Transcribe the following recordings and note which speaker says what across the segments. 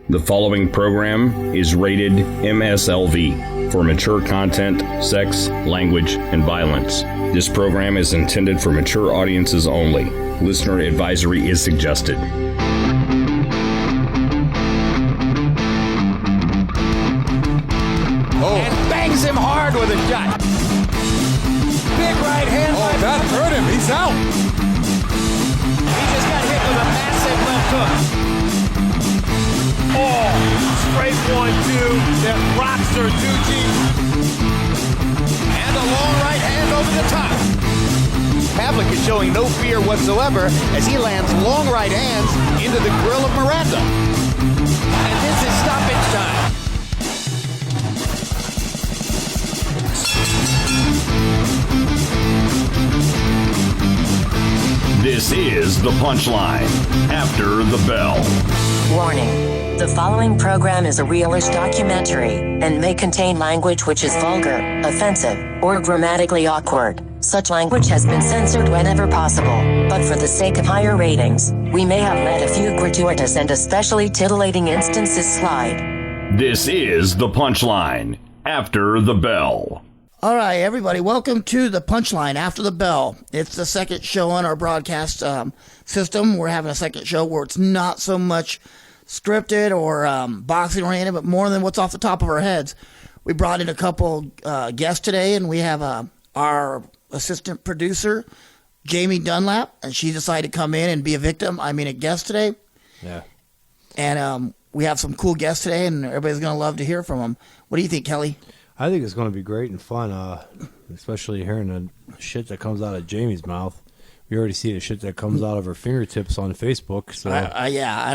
Speaker 1: The following program is rated MSLV for mature content, sex, language, and violence. This program is intended for mature audiences only. Listener advisory is suggested.
Speaker 2: And bangs him hard with a shot. Big right hand.
Speaker 3: Oh, that hurt him. He's out.
Speaker 2: He just got hit with a massive left hook. Oh, straight 1-2 that rocks Sertucci. And a long right hand over the top. Pavlik is showing no fear whatsoever as he lands long right hands into the grill of Miranda. And this is stoppage time.
Speaker 1: This is The Punchline after the bell.
Speaker 4: Warning. The following program is a realish documentary and may contain language which is vulgar, offensive, or grammatically awkward. Such language has been censored whenever possible, but for the sake of higher ratings, we may have let a few gratuitous and especially titillating instances slide.
Speaker 1: This is The Punchline after the bell.
Speaker 5: All right, everybody, welcome to The Punchline After the Bell. It's the second show on our broadcast system. We're having a second show where it's not so much scripted or boxing oriented, but more than what's off the top of our heads. We brought in a couple guests today, and we have our assistant producer, Jamie Dunlap, and she decided to come in and be a guest today.
Speaker 3: Yeah.
Speaker 5: And we have some cool guests today, and everybody's going to love to hear from them. What do you think, Kelly?
Speaker 3: I think it's going to be great and fun, especially hearing the shit that comes out of Jamie's mouth. We already see the shit that comes out of her fingertips on Facebook. So
Speaker 5: yeah,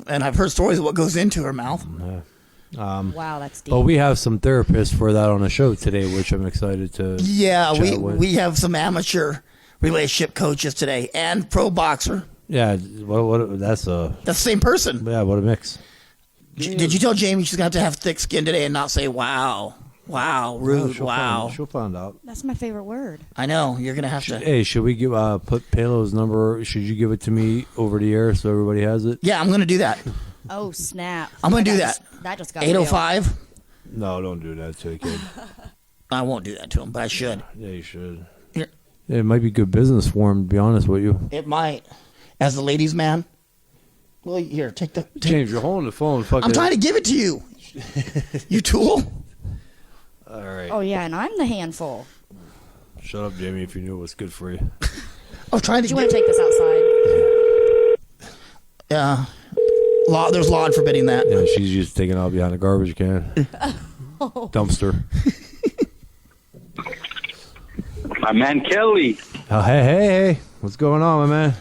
Speaker 5: and I've heard stories of what goes into her mouth.
Speaker 6: Wow, that's deep.
Speaker 3: But we have some therapists for that on the show today, which I'm excited to.
Speaker 5: Yeah,
Speaker 3: chat with.
Speaker 5: we have some amateur relationship coaches today and pro boxer.
Speaker 3: Yeah, that's
Speaker 5: the same person.
Speaker 3: Yeah, what a mix.
Speaker 5: Did you tell Jamie she's going to have thick skin today and not say wow, rude, wow?
Speaker 3: She'll find out.
Speaker 6: That's my favorite word.
Speaker 5: I know you're going to have to.
Speaker 3: Hey, should we put Palo's number? Should you give it to me over the air so everybody has it?
Speaker 5: Yeah, I'm going to do that.
Speaker 6: Oh, snap.
Speaker 5: I'm going to do that.
Speaker 6: That just got
Speaker 5: 805.
Speaker 3: No, don't do that to a kid.
Speaker 5: I won't do that to him, but I should.
Speaker 3: Yeah, you should.
Speaker 5: Here.
Speaker 3: Yeah, it might be good business for him, to be honest with you.
Speaker 5: It might. As the ladies' man. Well, here, take
Speaker 3: James, you're holding the phone.
Speaker 5: I'm trying to give it to you. You tool.
Speaker 3: All right.
Speaker 6: Oh, yeah, and I'm the handful.
Speaker 3: Shut up, Jamie, if you knew it was good for you.
Speaker 5: I'm trying to.
Speaker 6: Do you want to take this outside?
Speaker 5: Yeah. There's law forbidding that.
Speaker 3: Yeah, she's just taking out behind a garbage can. Dumpster.
Speaker 7: My man Kelly.
Speaker 3: Oh, hey. What's going on, my man?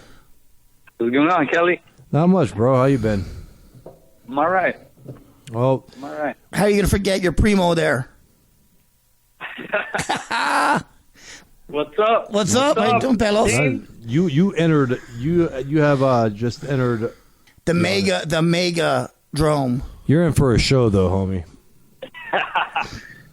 Speaker 7: What's going on, Kelly?
Speaker 3: Not much, bro. How you been?
Speaker 7: I'm all right.
Speaker 3: Well,
Speaker 7: I'm all right.
Speaker 5: How are you going to forget your primo there?
Speaker 7: What's up?
Speaker 5: What's up? How you doing, fellas?
Speaker 3: you entered. You have just entered
Speaker 5: The mega drome.
Speaker 3: You're in for a show, though, homie.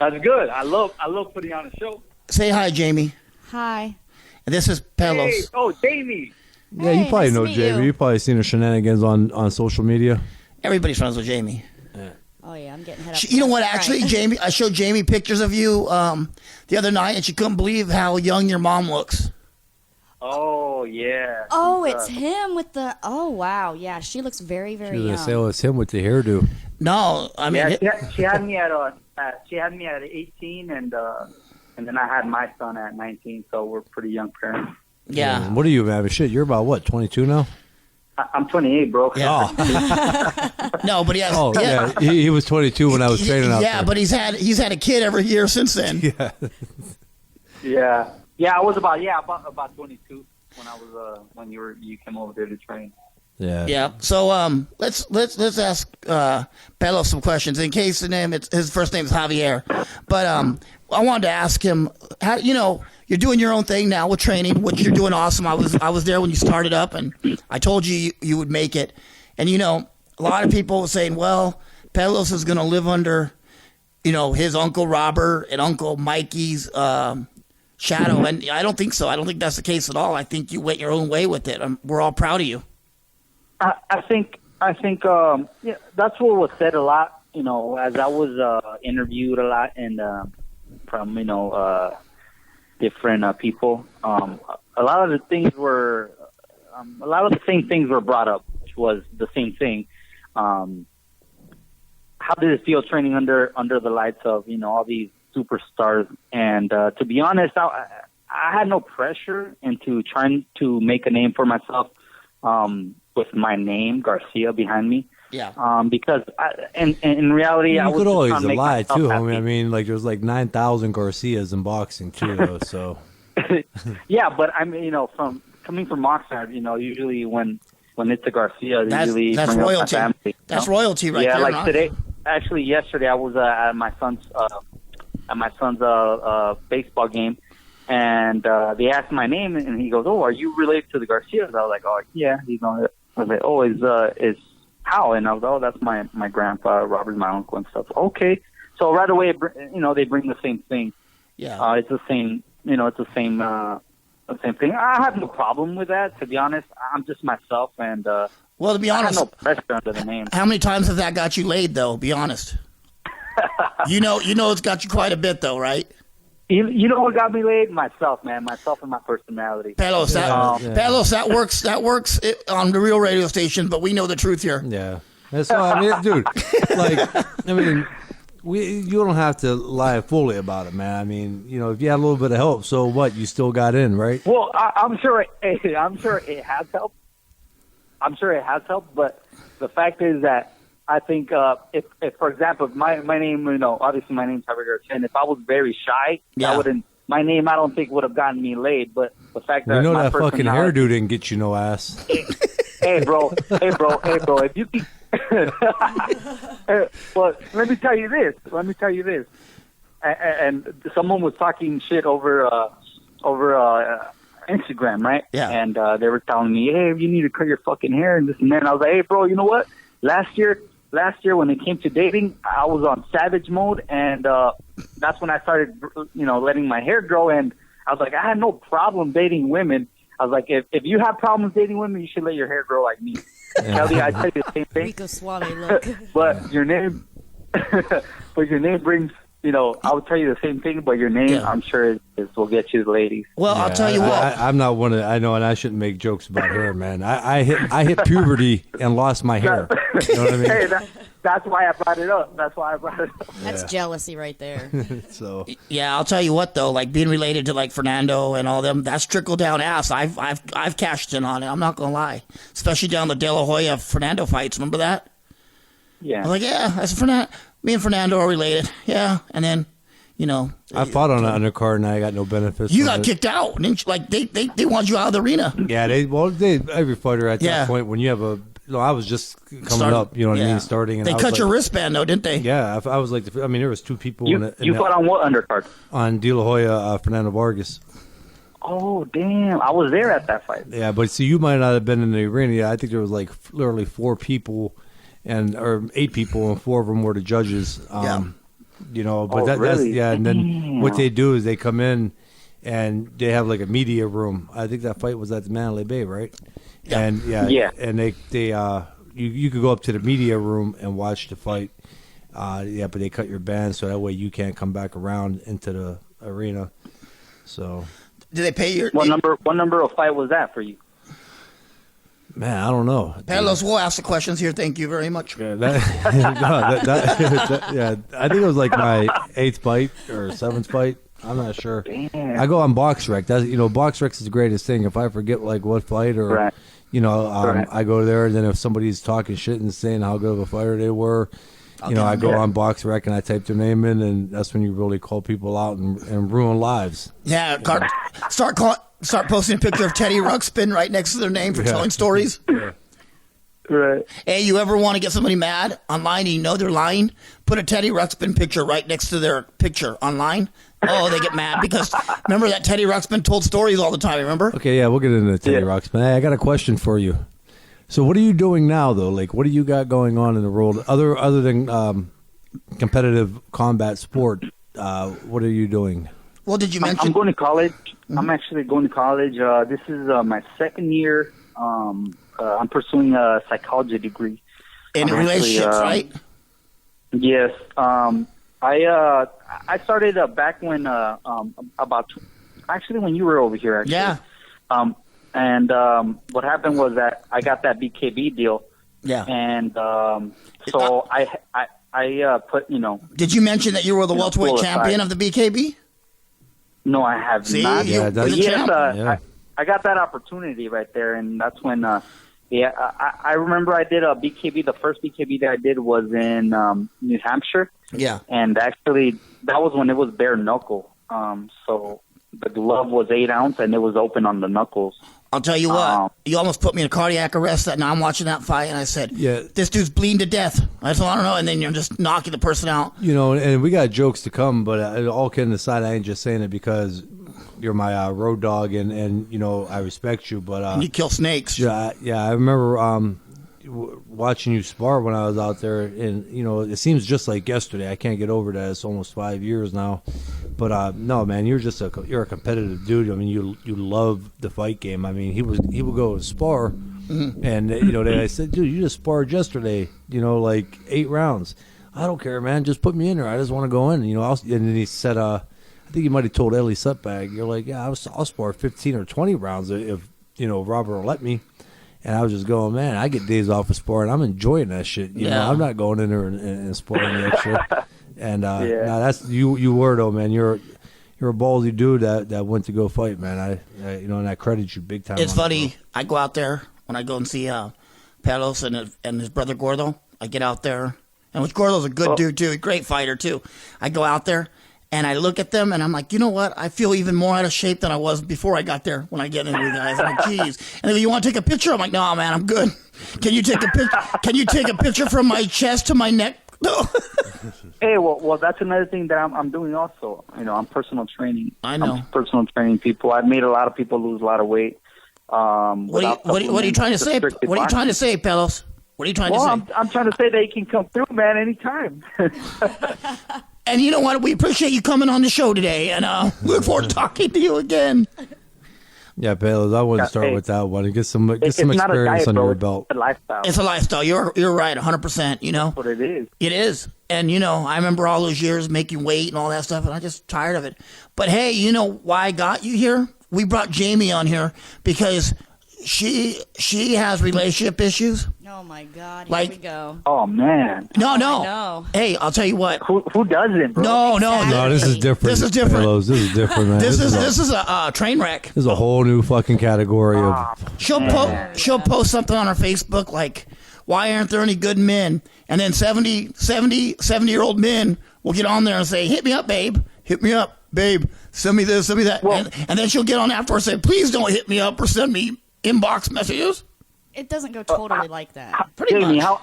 Speaker 7: That's good. I love putting on a show.
Speaker 5: Say hi, Jamie.
Speaker 6: Hi.
Speaker 5: This is Pelos.
Speaker 7: Hey, Jamie.
Speaker 3: Yeah,
Speaker 6: Hey,
Speaker 3: you probably
Speaker 6: nice to
Speaker 3: know
Speaker 6: meet
Speaker 3: Jamie.
Speaker 6: you.
Speaker 3: You've probably seen her shenanigans on social media.
Speaker 5: Everybody's friends with Jamie.
Speaker 6: Oh, yeah, I'm getting head up.
Speaker 5: You know what?
Speaker 6: Right.
Speaker 5: Actually, Jamie, I showed Jamie pictures of you the other night, and she couldn't believe how young your mom looks.
Speaker 7: Oh, yeah.
Speaker 6: Oh, it's him with the... Oh, wow. Yeah, she looks very, very
Speaker 3: She was
Speaker 6: young.
Speaker 3: gonna say, "Oh, it's him with the hairdo."
Speaker 5: No, I mean,
Speaker 7: Yeah, she had me at 18, and then I had my son at 19, so we're pretty young parents.
Speaker 5: yeah.
Speaker 3: What are you, man? Shit, you're about what? 22 now?
Speaker 7: I'm 28, bro.
Speaker 5: Yeah. No, but he has.
Speaker 3: Oh, yeah. He was 22 when I was training out there.
Speaker 5: Yeah, but he's had a kid every year since then.
Speaker 3: Yeah.
Speaker 7: Yeah. I was about 22 when I was when you came over there to train.
Speaker 3: Yeah.
Speaker 5: Yeah. So let's ask Pelos some questions. In case his first name is Javier, but I wanted to ask him how you're doing your own thing now with training, which you're doing awesome. I was there when you started up, and I told you you would make it. And a lot of people were saying, well, Pelos is going to live under his Uncle Robert and Uncle Mikey's shadow, and I don't think so. I don't think that's the case at all. I think you went your own way with it. We're all proud of you.
Speaker 7: I think I think yeah, that's what was said a lot. You know, as I was interviewed a lot and from different people. A lot of the things were a lot of the same things were brought up, which was the same thing. How did it feel training under the lights of all these superstars? And to be honest, I had no pressure into trying to make a name for myself with my name Garcia behind me.
Speaker 5: Yeah.
Speaker 7: Because in reality, I
Speaker 3: You
Speaker 7: was
Speaker 3: could
Speaker 7: just
Speaker 3: always
Speaker 7: trying to make
Speaker 3: lie
Speaker 7: myself
Speaker 3: too,
Speaker 7: happy.
Speaker 3: homie. I mean, like there's like 9,000 Garcias in boxing too, though. So
Speaker 7: Yeah, but I mean, from coming from Oxnard, usually when it's a Garcia, they
Speaker 5: That's
Speaker 7: usually
Speaker 5: that's
Speaker 7: bring up my
Speaker 5: royalty.
Speaker 7: family.
Speaker 5: That's royalty right
Speaker 7: Yeah,
Speaker 5: there.
Speaker 7: like
Speaker 5: huh?
Speaker 7: today, actually yesterday, I was at my son's baseball game, and they asked my name, and he goes, "Oh, are you related to the Garcias?" I was like, "Oh, yeah." I was like, "Oh, is how?" And I was, "Oh, that's my grandpa, Robert's my uncle and stuff." Okay, so right away, they bring the same thing.
Speaker 5: Yeah.
Speaker 7: It's the same. It's the same. The same thing. I have no problem with that. To be honest, I'm just myself, and
Speaker 5: Well, to be
Speaker 7: I have
Speaker 5: honest,
Speaker 7: no pressure under the name.
Speaker 5: how many times has that got you laid, though? Be honest. you know it's got you quite a bit, though, right?
Speaker 7: You know what got me laid? Myself, man. Myself and my personality.
Speaker 5: Pelos, Pelos, that works. That works on the real radio station, but we know the truth here.
Speaker 3: yeah, that's why I mean, dude. Like, I mean, you don't have to lie fully about it, man. I mean, if you had a little bit of help, so what? You still got in, right?
Speaker 7: Well, I'm sure. I'm sure it has helped. I'm sure it has helped, but the fact is that I think if for example, my name, obviously my name's Javier Garcia, and if I was very shy,
Speaker 5: Yeah.
Speaker 7: my name I don't think would have gotten me laid. But the fact that my
Speaker 3: that fucking
Speaker 7: personality-
Speaker 3: hairdo didn't get you no ass.
Speaker 7: Hey, bro. If you can, well, let me tell you this. And someone was talking shit over Instagram, right?
Speaker 5: Yeah.
Speaker 7: And they were telling me, "Hey, you need to cut your fucking hair and this and that." And I was like, "Hey, bro, you know what? Last year when it came to dating, I was on savage mode, and that's when I started, letting my hair grow. And I was like, I had no problem dating women. I was like, if you have problems dating women, you should let your hair grow like me." Kelly, I tell you the same thing.
Speaker 6: Rico Suave look.
Speaker 7: But your name brings, I would tell you the same thing, but your name,
Speaker 5: Yeah.
Speaker 7: I'm sure will get you the ladies.
Speaker 5: Well, I'll tell you what.
Speaker 3: I'm not one of. I know, and I shouldn't make jokes about hair, man. I hit puberty and lost my hair. You know what I mean?
Speaker 7: Hey, that's why I brought it up.
Speaker 6: That's jealousy right there.
Speaker 3: So
Speaker 5: Yeah, I'll tell you what though, like being related to like Fernando and all them, that's trickle down ass. I've cashed in on it. I'm not gonna lie, especially down the De La Hoya Fernando fights. Remember that? I
Speaker 7: Yeah.
Speaker 5: was like, yeah, that's Fernando. Me and Fernando are related. Yeah, and then,
Speaker 3: I fought on an undercard and I got no benefits.
Speaker 5: you
Speaker 3: from
Speaker 5: got
Speaker 3: it.
Speaker 5: kicked out. Didn't you? Like they wanted you out of the arena.
Speaker 3: Yeah, every fighter at
Speaker 5: Yeah.
Speaker 3: that point when you have I was just coming
Speaker 5: Start-
Speaker 3: up. You know what I
Speaker 5: yeah.
Speaker 3: mean? Starting. And
Speaker 5: They
Speaker 3: I was
Speaker 5: cut
Speaker 3: like,
Speaker 5: your wristband though, didn't they?
Speaker 3: Yeah, I was like, there was two people
Speaker 7: You fought on what undercard?
Speaker 3: on De La Hoya, Fernando Vargas.
Speaker 7: Oh, damn. I was there at that fight.
Speaker 3: Yeah, but see, you might not have been in the arena. Yeah, I think there was like literally 4 people, or 8 people, and 4 of them were the judges.
Speaker 5: Yeah.
Speaker 3: But
Speaker 7: Oh,
Speaker 3: that's
Speaker 7: really?
Speaker 3: and then
Speaker 7: Damn.
Speaker 3: what they do is they come in and they have like a media room. I think that fight was at the Mandalay Bay, right?
Speaker 5: Yeah.
Speaker 3: And
Speaker 7: Yeah.
Speaker 3: and they you could go up to the media room and watch the fight. But they cut your band so that way you can't come back around into the arena. So,
Speaker 5: Did they pay your?
Speaker 7: What number of fight was that for you?
Speaker 3: man, I don't know.
Speaker 5: Pelos, we'll ask the questions here. Thank you very much.
Speaker 3: Yeah, yeah, I think it was like my 8th fight or 7th fight. I'm not sure.
Speaker 7: Damn.
Speaker 3: I go on BoxRec. That's BoxRec is the greatest thing. If I forget like what fight or
Speaker 7: Right. Right.
Speaker 3: I go there. And then if somebody's talking shit and saying how good of a fighter they were, I go on BoxRec and I type their name in, and that's when you really call people out and ruin lives.
Speaker 5: Yeah, start posting a picture of Teddy Ruxpin right next to their name for telling stories.
Speaker 7: Right.
Speaker 5: Hey, you ever want to get somebody mad online and you know they're lying? Put a Teddy Ruxpin picture right next to their picture online. Oh, they get mad because remember that Teddy Ruxpin told stories all the time, remember?
Speaker 3: Okay, yeah, we'll get into Teddy Ruxpin. Hey, I got a question for you. So what are you doing now, though? Like, what do you got going on in the world other than competitive combat sport? What are you doing?
Speaker 5: Well, did you
Speaker 7: I'm
Speaker 5: mention?
Speaker 7: going to college. I'm actually going to college. This is my 2nd year. I'm pursuing a psychology degree.
Speaker 5: In relationships, right?
Speaker 7: Yes. I started back when when you were over here. Actually.
Speaker 5: Yeah.
Speaker 7: What happened was that I got that BKB deal.
Speaker 5: Yeah.
Speaker 7: And so I put,
Speaker 5: Did you mention that you were the welterweight champion of the BKB?
Speaker 7: No, I have
Speaker 5: See?
Speaker 7: not.
Speaker 5: Yeah,
Speaker 3: that's-
Speaker 7: But yes,
Speaker 3: Yeah.
Speaker 7: I got that opportunity right there, and that's when, I remember I did a BKB. The first BKB that I did was in New Hampshire,
Speaker 5: Yeah.
Speaker 7: and actually that was when it was bare knuckle. So the glove was 8 ounce, and it was open on the knuckles.
Speaker 5: I'll tell you what, you almost put me in a cardiac arrest that night. I'm watching that fight, and I said,
Speaker 3: Yeah.
Speaker 5: this dude's bleeding to death. I just want to know, and then you're just knocking the person out.
Speaker 3: You know, and we got jokes to come, but all kidding aside, I ain't just saying it because you're my road dog, and you know I respect you. But
Speaker 5: You kill snakes.
Speaker 3: yeah, I remember watching you spar when I was out there, and you know it seems just like yesterday. I can't get over that. It's almost 5 years now. But no, man, you're a competitive dude. I mean, you love the fight game. I mean, he would go and spar, and you know I said, dude, you just sparred yesterday. You know, like 8 rounds. I don't care, man. Just put me in there. I just want to go in. You know, and then he said, I think you might have told Ellie Sutbag, you're like, yeah, I'll spar 15 or 20 rounds if you know Robert will let me. And I was just going, man, I get days off of sparring. I'm enjoying that shit. You know, I'm not going in there and sparring that shit. And nah, that's you were though, man. You're a ballsy dude that went to go fight, man. I you know, and I credit you big time.
Speaker 5: It's funny. I go out there when I go and see Pelos and his brother Gordo. I get out there, and which Gordo's a good dude too, a great fighter too. I go out there and I look at them and I'm like, you know what? I feel even more out of shape than I was before I got there. When I get into the guys, I'm like, geez. And they go, you want to take a picture? I'm like, no, man, I'm good. Can you take a picture? Can you take a picture from my chest to my neck? No.
Speaker 7: Hey, well, that's another thing that I'm doing also. You know, I'm personal training.
Speaker 5: I know.
Speaker 7: I'm personal training people. I've made a lot of people lose a lot of weight.
Speaker 5: What are you trying to say? What are you trying to say, Pelos? What are you trying to say?
Speaker 7: I'm trying to say they can come through, man, anytime.
Speaker 5: And you know what? We appreciate you coming on the show today, and look forward to talking to you again.
Speaker 3: Yeah, Palos, I wouldn't start with that one. Get some
Speaker 7: it's
Speaker 3: experience
Speaker 7: not a diet,
Speaker 3: under
Speaker 7: bro.
Speaker 3: your belt.
Speaker 7: It's a lifestyle.
Speaker 5: It's a lifestyle. You're right, 100%. You know
Speaker 7: That's what it is.
Speaker 5: it is, and you know I remember all those years making weight and all that stuff, and I'm just tired of it. But hey, you know why I got you here? We brought Jamie on here because she has relationship issues.
Speaker 6: Oh my God! Here
Speaker 5: Like-
Speaker 6: we go.
Speaker 7: Oh man,
Speaker 5: No.
Speaker 6: know.
Speaker 5: Hey, I'll tell you what.
Speaker 7: who doesn't, bro?
Speaker 5: No.
Speaker 3: No, this is different.
Speaker 5: This is different.
Speaker 3: Palos. This is different, man.
Speaker 5: This is a train wreck.
Speaker 3: This is a whole new fucking category of.
Speaker 5: She'll post something on her Facebook like, why aren't there any good men? And then 70-year-old men will get on there and say, hit me up, babe. Hit me up, babe. Send me this, send me that.
Speaker 7: Well-
Speaker 5: and then she'll get on afterwards and say, please don't hit me up or send me inbox messages.
Speaker 6: It doesn't go totally like that.
Speaker 5: Pretty
Speaker 7: Jamie,
Speaker 5: much.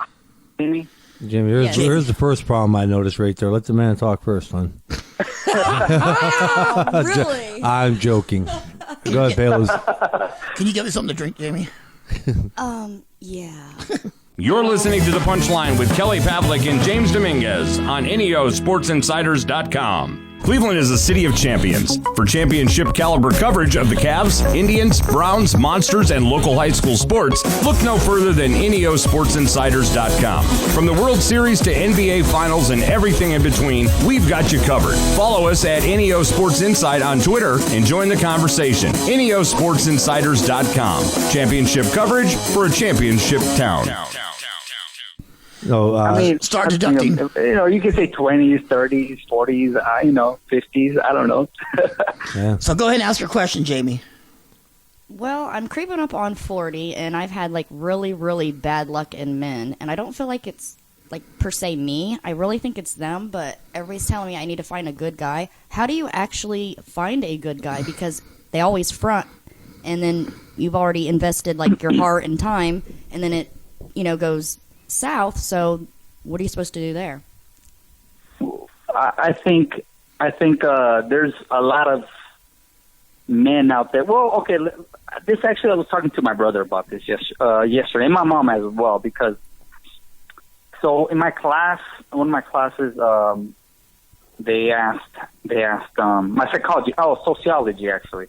Speaker 7: Jamie?
Speaker 3: Jimmy,
Speaker 6: Yes.
Speaker 3: here's the first problem I noticed right there. Let the man talk first, son.
Speaker 6: Wow, really?
Speaker 3: I'm joking. Go ahead, Palos.
Speaker 5: Can you give me something to drink, Jamie?
Speaker 6: Yeah.
Speaker 1: You're listening to The Punchline with Kelly Pavlik and James Dominguez on NEOSportsInsiders.com. Cleveland is a city of champions. For championship caliber coverage of the Cavs, Indians, Browns, Monsters, and local high school sports, look no further than NEOSportsInsiders.com. From the World Series to NBA Finals and everything in between, we've got you covered. Follow us at NEO Sports Inside on Twitter and join the conversation. NEOSportsInsiders.com. Championship coverage for a championship town.
Speaker 3: No,
Speaker 7: I mean,
Speaker 5: Start deducting.
Speaker 7: You know, you can say 20s, 30s, 40s, 50s. I don't know.
Speaker 5: So go ahead and ask your question, Jamie.
Speaker 6: Well, I'm creeping up on 40, and I've had like really, really bad luck in men, and I don't feel like it's like per se me. I really think it's them, but everybody's telling me I need to find a good guy. How do you actually find a good guy? Because they always front, and then you've already invested like your heart and time, and then it, goes south. So what are you supposed to do there?
Speaker 7: I think there's a lot of men out there. Well, okay, this actually I was talking to my brother about this yesterday, and my mom as well, because so in my class, one of my classes, they asked my sociology actually.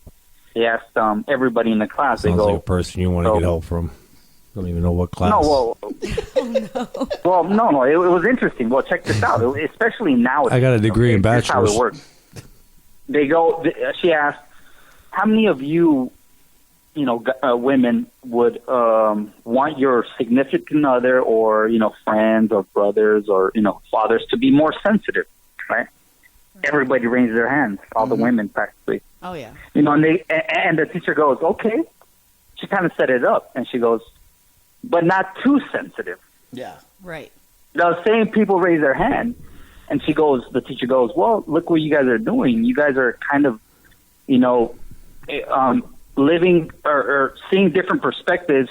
Speaker 7: They asked everybody in the class.
Speaker 3: sounds
Speaker 7: they go,
Speaker 3: like a person you want to get help from. Don't even know what class.
Speaker 7: No, well, no. It was interesting. Well, check this out. Especially now.
Speaker 3: I got a degree in
Speaker 7: This is how
Speaker 3: bachelor's.
Speaker 7: it works. She asked, how many of you, women would want your significant other or, friends or brothers or, fathers to be more sensitive, right? Everybody raised their hands, all the women practically.
Speaker 6: Oh yeah.
Speaker 7: And the teacher goes, okay. She kind of set it up, and she goes, but not too sensitive.
Speaker 5: Yeah.
Speaker 6: Right.
Speaker 7: The same people raise their hand, and the teacher goes, well, look what you guys are doing. You guys are kind of, living or seeing different perspectives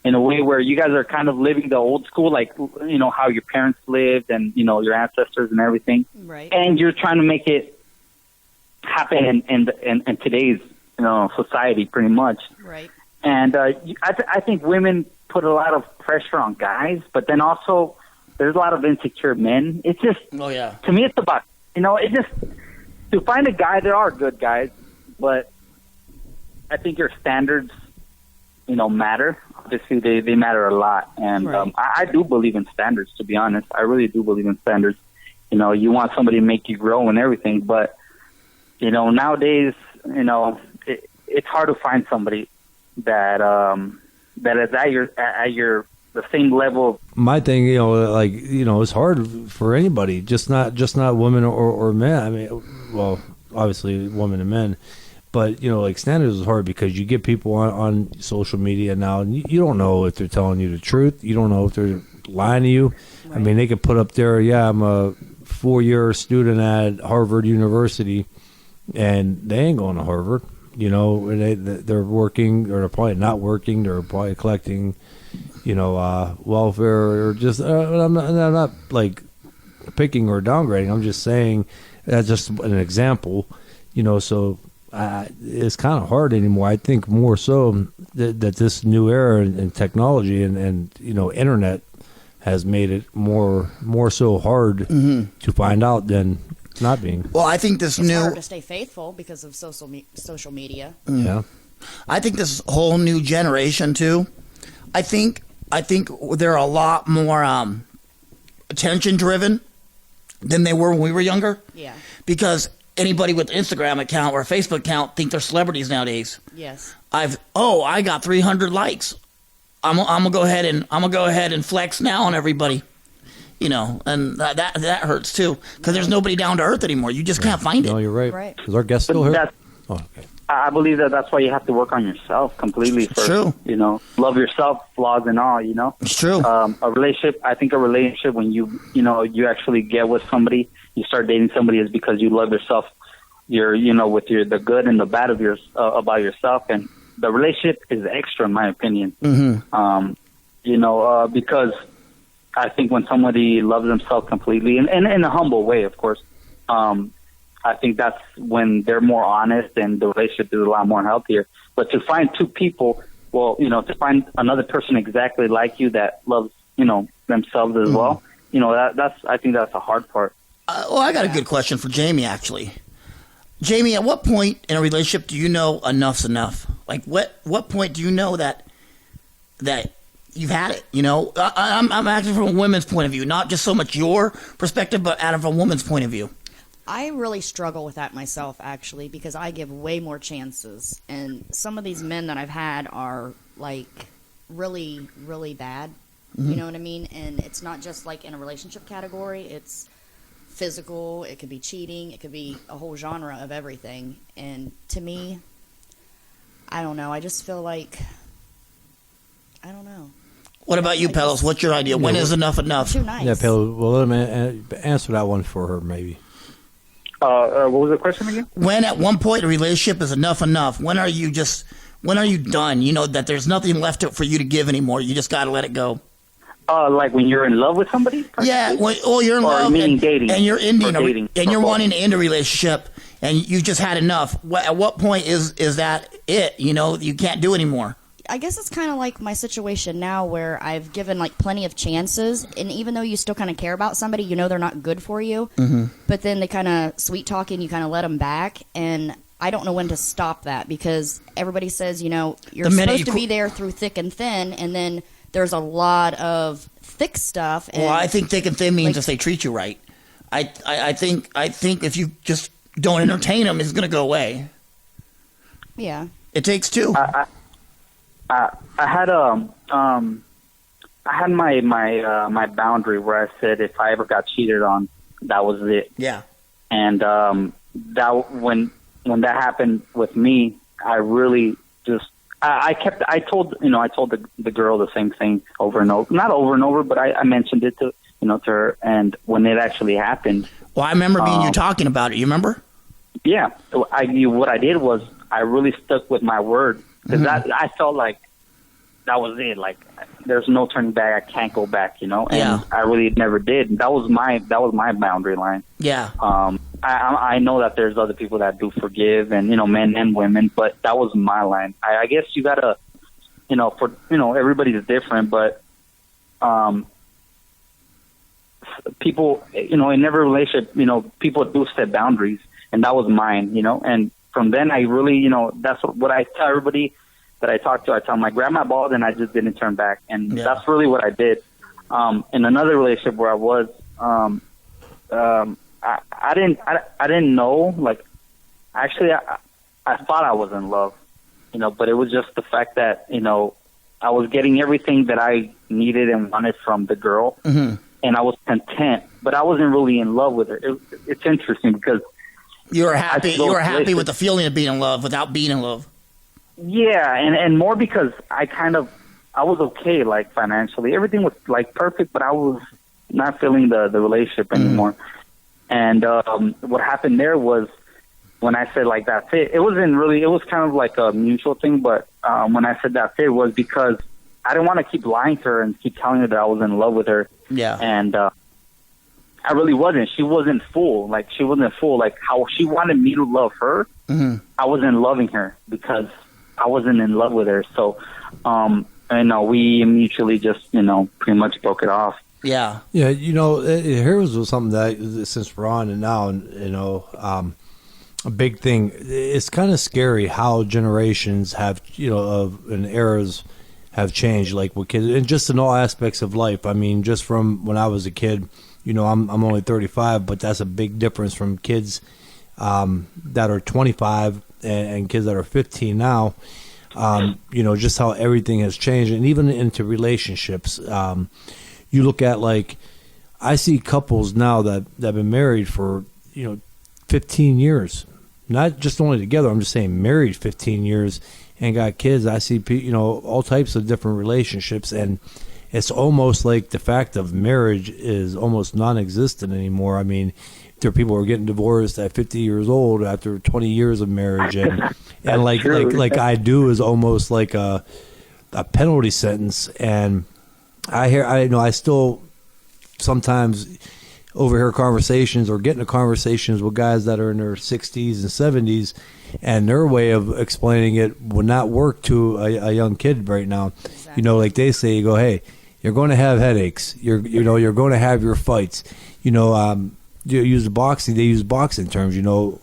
Speaker 7: in a way where you guys are kind of living the old school, like, how your parents lived and, your ancestors and everything.
Speaker 6: Right.
Speaker 7: And you're trying to make it happen in today's, society pretty much.
Speaker 6: Right.
Speaker 7: And I think women put a lot of pressure on guys, but then also there's a lot of insecure men. It's just, to me, it's about, to find a guy, there are good guys, but I think your standards, matter. Obviously, they matter a lot. And
Speaker 6: Right.
Speaker 7: I do believe in standards, to be honest. I really do believe in standards. You want somebody to make you grow and everything, but, nowadays, it's hard to find somebody that is at your the same level.
Speaker 3: My thing, it's hard for anybody, just not women or men. I mean, well, obviously women and men, but standards is hard because you get people on social media now, and you don't know if they're telling you the truth. You don't know if they're lying to you. Right. I mean, they can put up there, I'm a 4-year student at Harvard University, and they ain't going to Harvard. They're working, or they're probably not working. They're probably collecting, welfare, or just. I'm not like picking or downgrading. I'm just saying that's just an example. So it's kind of hard anymore. I think more so that this new era in technology and internet has made it more so hard to find out than not being.
Speaker 5: Well, I think
Speaker 6: It's hard to stay faithful because of social media.
Speaker 3: Yeah.
Speaker 5: I think this whole new generation too. I think they're a lot more attention driven than they were when we were younger.
Speaker 6: Yeah.
Speaker 5: Because anybody with an Instagram account or a Facebook account think they're celebrities nowadays.
Speaker 6: Yes.
Speaker 5: I got 300 likes. I'm gonna go ahead and flex now on everybody. And that hurts too, because there's nobody down to earth anymore. You just can't find it.
Speaker 3: No, you're right.
Speaker 6: Right.
Speaker 3: Is our guest still here? Oh, okay.
Speaker 7: I believe that's why you have to work on yourself completely first.
Speaker 5: True.
Speaker 7: Love yourself, flaws and all.
Speaker 5: It's true.
Speaker 7: A relationship. I think a relationship, when you actually get with somebody, you start dating somebody, is because you love yourself. You're with the good and the bad of about yourself, and the relationship is extra, in my opinion.
Speaker 5: Mm-hmm.
Speaker 7: Because I think when somebody loves themselves completely, and in a humble way, of course, I think that's when they're more honest and the relationship is a lot more healthier. But to find two people, to find another person exactly like you that loves, themselves as well, I think that's a hard part.
Speaker 5: I got a good question for Jamie, actually. Jamie, at what point in a relationship do you know enough's enough? Like, what point do you know that you've had it? I'm acting from a woman's point of view, not just so much your perspective, but out of a woman's point of view.
Speaker 6: I really struggle with that myself, actually, because I give way more chances. And some of these men that I've had are, like, really, really bad. Mm-hmm. You know what I mean? And it's not just, like, in a relationship category. It's physical. It could be cheating. It could be a whole genre of everything. And to me, I don't know. I just feel like, I don't know.
Speaker 5: What about you, Pelos? What's your idea? When is enough enough?
Speaker 6: Too nice.
Speaker 3: Yeah, Pelos. Well, let me answer that one for her, maybe.
Speaker 7: What was the question again?
Speaker 5: When at one point a relationship is enough? When are you done? That there's nothing left for you to give anymore. You just got to let it go.
Speaker 7: Like when you're in love with somebody?
Speaker 5: Yeah, you're in love
Speaker 7: dating,
Speaker 5: and you're ending
Speaker 7: dating,
Speaker 5: and you're wanting to end a relationship, and you just had enough. At what point is that it? You can't do anymore.
Speaker 6: I guess it's kind of like my situation now, where I've given like plenty of chances, and even though you still kind of care about somebody, they're not good for you, but then they kind of sweet talk and you kind of let them back, and I don't know when to stop that, because everybody says, you know, you're
Speaker 5: The minute
Speaker 6: supposed
Speaker 5: you
Speaker 6: to be there through thick and thin, and then there's a lot of thick stuff. And
Speaker 5: Well, I think thick and thin means
Speaker 6: like-
Speaker 5: if they treat you right. I think if you just don't entertain them, it's going to go away.
Speaker 6: yeah.
Speaker 5: It takes two.
Speaker 7: I had my boundary where I said if I ever got cheated on, that was it.
Speaker 5: Yeah.
Speaker 7: And that when that happened with me, I really just I told the girl the same thing over and over, not over and over, but I mentioned it to her. And when it actually happened,
Speaker 5: Well, I remember me and you talking about it. You remember?
Speaker 7: yeah, what I did was I really stuck with my word, because I felt like that was it. Like, there's no turning back. I can't go back, And
Speaker 5: Yeah.
Speaker 7: I really never did. That was my boundary line.
Speaker 5: Yeah.
Speaker 7: I know that there's other people that do forgive, and men and women, but that was my line. I guess you gotta, everybody's different, but people, in every relationship, people do set boundaries, and that was mine, And from then, I really, that's what I tell everybody that I talk to. I tell them, I grabbed my balls and I just didn't turn back, and that's really what I did. In another relationship where I was, I didn't know. Like, actually, I thought I was in love, but it was just the fact that I was getting everything that I needed and wanted from the girl, and I was content, but I wasn't really in love with her. It's interesting because
Speaker 5: You were happy.
Speaker 7: I
Speaker 5: You were happy
Speaker 7: relationship-
Speaker 5: with the feeling of being in love without being in love.
Speaker 7: yeah, and more because I was okay, like, financially. Everything was like perfect, but I was not feeling the relationship anymore. And what happened there was when I said, like, that's it. It was kind of like a mutual thing, but when I said that's it was because I didn't want to keep lying to her and keep telling her that I was in love with her.
Speaker 5: Yeah.
Speaker 7: And I really wasn't. She wasn't full. Like, how she wanted me to love her. I wasn't loving her because I wasn't in love with her. So, we mutually just, pretty much broke it off.
Speaker 5: Yeah.
Speaker 3: Yeah, here was something that, since we're on and now, a big thing. It's kind of scary how generations have, and eras have changed, like with kids, and just in all aspects of life. I mean, just from when I was a kid, I'm only 35, but that's a big difference from kids that are 25 and kids that are 15 now. Just how everything has changed, and even into relationships. You look at, like, I see couples now that have been married for 15 years, not just only together. I'm just saying married 15 years and got kids. I see all types of different relationships, and it's almost like the fact of marriage is almost non-existent anymore. I mean, there are people who are getting divorced at 50 years old after 20 years of marriage, and like I do is almost like a penalty sentence. And I still sometimes overhear conversations or get into conversations with guys that are in their 60s and 70s, and their way of explaining it would not work to a young kid right now.
Speaker 6: Exactly.
Speaker 3: Like they say, you go, hey, you're going to have headaches. You're going to have your fights. You use boxing. They use boxing terms.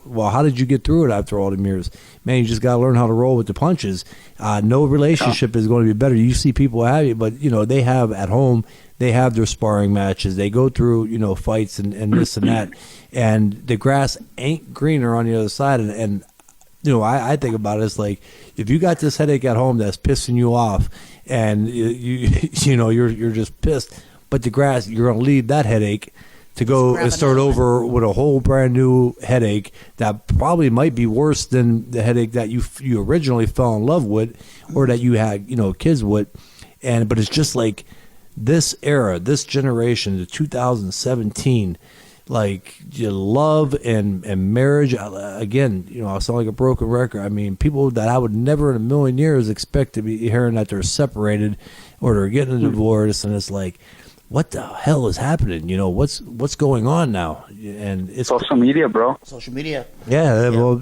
Speaker 3: Well, how did you get through it after all the years? Man, you just got to learn how to roll with the punches. No relationship is going to be better. You see people have it, but they have at home. They have their sparring matches. They go through fights and this and that, and the grass ain't greener on the other side. And I think about it as like, if you got this headache at home that's pissing you off, and you're just pissed, but the grass, you're going to leave that headache to go and start over with a whole brand new headache that probably might be worse than the headache that you originally fell in love with, or that you had kids with. But it's just like this era, this generation, the 2017, like love and marriage. Again, I sound like a broken record. I mean, people that I would never in a million years expect to be hearing that they're separated or they're getting a divorce, and it's like, what the hell is happening? What's going on now? And it's
Speaker 7: social media, bro.
Speaker 5: Social media.
Speaker 3: Yeah, well,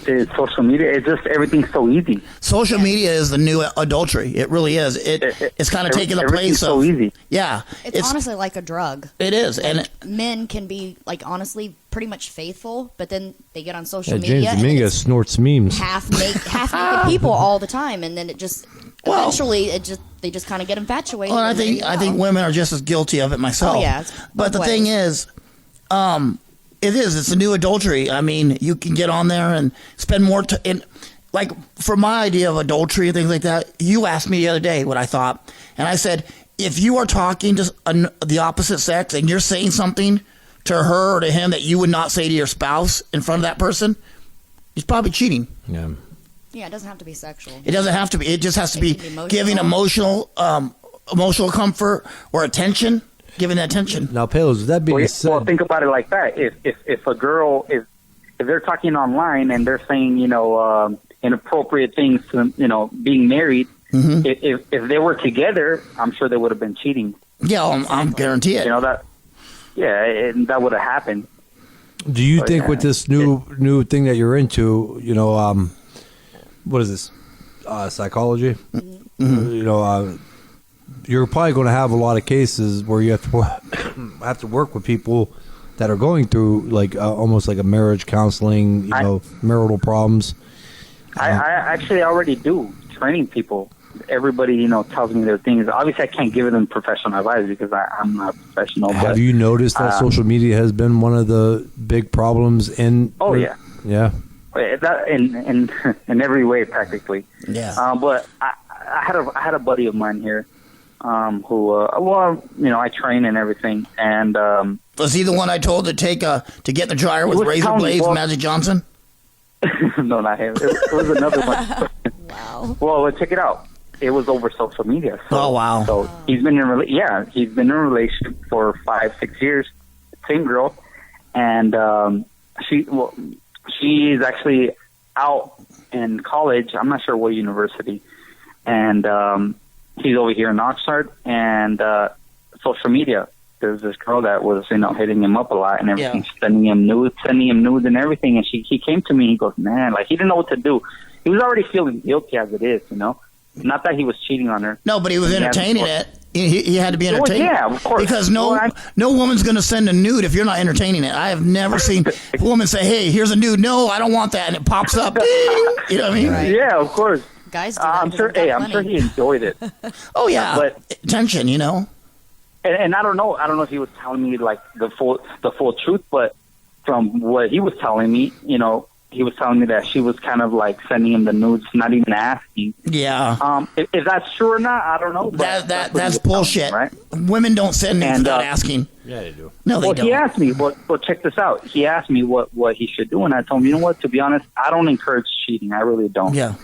Speaker 7: It's social media. It's just everything's so easy.
Speaker 5: Social media is the new adultery. It really is. It's kind of taking the place of.
Speaker 7: So easy.
Speaker 5: Yeah,
Speaker 6: It's honestly like a drug.
Speaker 5: It is, and
Speaker 6: Men can be, like, honestly pretty much faithful, but then they get on social
Speaker 3: Yeah,
Speaker 6: media
Speaker 3: James
Speaker 6: and
Speaker 3: Dominguez
Speaker 6: it's
Speaker 3: snorts memes.
Speaker 6: half naked people all the time, and then it just eventually they just kind of get infatuated.
Speaker 5: Well, I
Speaker 6: and there
Speaker 5: think
Speaker 6: you
Speaker 5: I
Speaker 6: go.
Speaker 5: think women are just as guilty of it myself.
Speaker 6: Oh, yeah, it's
Speaker 5: but the
Speaker 6: both
Speaker 5: thing
Speaker 6: ways.
Speaker 5: is, it's a new adultery. I mean, you can get on there and spend more time. Like, for my idea of adultery and things like that, you asked me the other day what I thought, and I said, if you are talking to the opposite sex and you're saying something to her or to him that you would not say to your spouse in front of that person, he's probably cheating.
Speaker 3: Yeah.
Speaker 6: Yeah, it doesn't have to be sexual.
Speaker 5: It doesn't have to be. It just has to
Speaker 6: It
Speaker 5: be
Speaker 6: can be emotional.
Speaker 5: giving emotional comfort or attention, giving that attention.
Speaker 3: Now, Palos, with that being
Speaker 7: Well,
Speaker 3: said,
Speaker 7: think about it like that. If a girl if they're talking online and they're saying inappropriate things to being married, if they were together, I'm sure they would have been cheating.
Speaker 5: Yeah, I'm guarantee it.
Speaker 7: That. Yeah, and that would have happened.
Speaker 3: do you
Speaker 7: Oh,
Speaker 3: think
Speaker 7: yeah.
Speaker 3: with this new thing that you're into, what is this, psychology? You're probably going to have a lot of cases where you have to work with people that are going through like almost like a marriage counseling, marital problems.
Speaker 7: I actually already do training people. Everybody, tells me their things. Obviously, I can't give them professional advice because I'm not a professional.
Speaker 3: Have
Speaker 7: but,
Speaker 3: you noticed that social media has been one of the big problems in?
Speaker 7: Oh, yeah.
Speaker 3: Yeah.
Speaker 7: That in every way, practically.
Speaker 5: Yeah.
Speaker 7: But I had a buddy of mine here, who I train and everything, and
Speaker 5: Was he the one I told to get in the dryer with
Speaker 7: was
Speaker 5: razor
Speaker 7: telling me,
Speaker 5: blades,
Speaker 7: well-
Speaker 5: Magic Johnson?
Speaker 7: no, not him. It was another one.
Speaker 6: Wow.
Speaker 7: Well, check it out. It was over social media. So,
Speaker 5: Oh, wow.
Speaker 7: So he's been in a relationship for 5-6 years. Same girl, and she's actually out in college. I'm not sure what university, and he's over here in Oxnard. And social media. There's this girl that was hitting him up a lot and everything, sending him nudes and everything. And he came to me. He goes, man, like he didn't know what to do. He was already feeling guilty as it is, Not that he was cheating on her.
Speaker 5: No, but he was entertaining it. He had to be entertaining.
Speaker 7: yeah, of course.
Speaker 5: Because no woman's going to send a nude if you're not entertaining it. I have never seen a woman say, "Hey, here's a nude." No, I don't want that, and it pops up. Ding! You know what I mean?
Speaker 6: Right.
Speaker 7: Yeah, of course.
Speaker 6: Guys do that
Speaker 7: I'm
Speaker 6: 'cause
Speaker 7: sure.
Speaker 6: I've got
Speaker 7: Hey, I'm sure
Speaker 6: plenty.
Speaker 7: he enjoyed it.
Speaker 5: Oh yeah,
Speaker 7: But-
Speaker 5: attention.
Speaker 7: And I don't know. I don't know if he was telling me like the full truth, but from what he was telling me, he was telling me that she was kind of like sending him the nudes, not even asking.
Speaker 5: Yeah.
Speaker 7: If that's true or not, I don't know. But
Speaker 5: That's
Speaker 7: what he was telling
Speaker 5: bullshit.
Speaker 7: me, right?
Speaker 5: Women don't send nudes
Speaker 7: And,
Speaker 5: without asking.
Speaker 3: Yeah, they do.
Speaker 5: No, they
Speaker 7: Well,
Speaker 5: don't.
Speaker 7: he asked me, well, check this out. He asked me what he should do, and I told him, you know what? To be honest, I don't encourage cheating. I really don't.
Speaker 5: Yeah.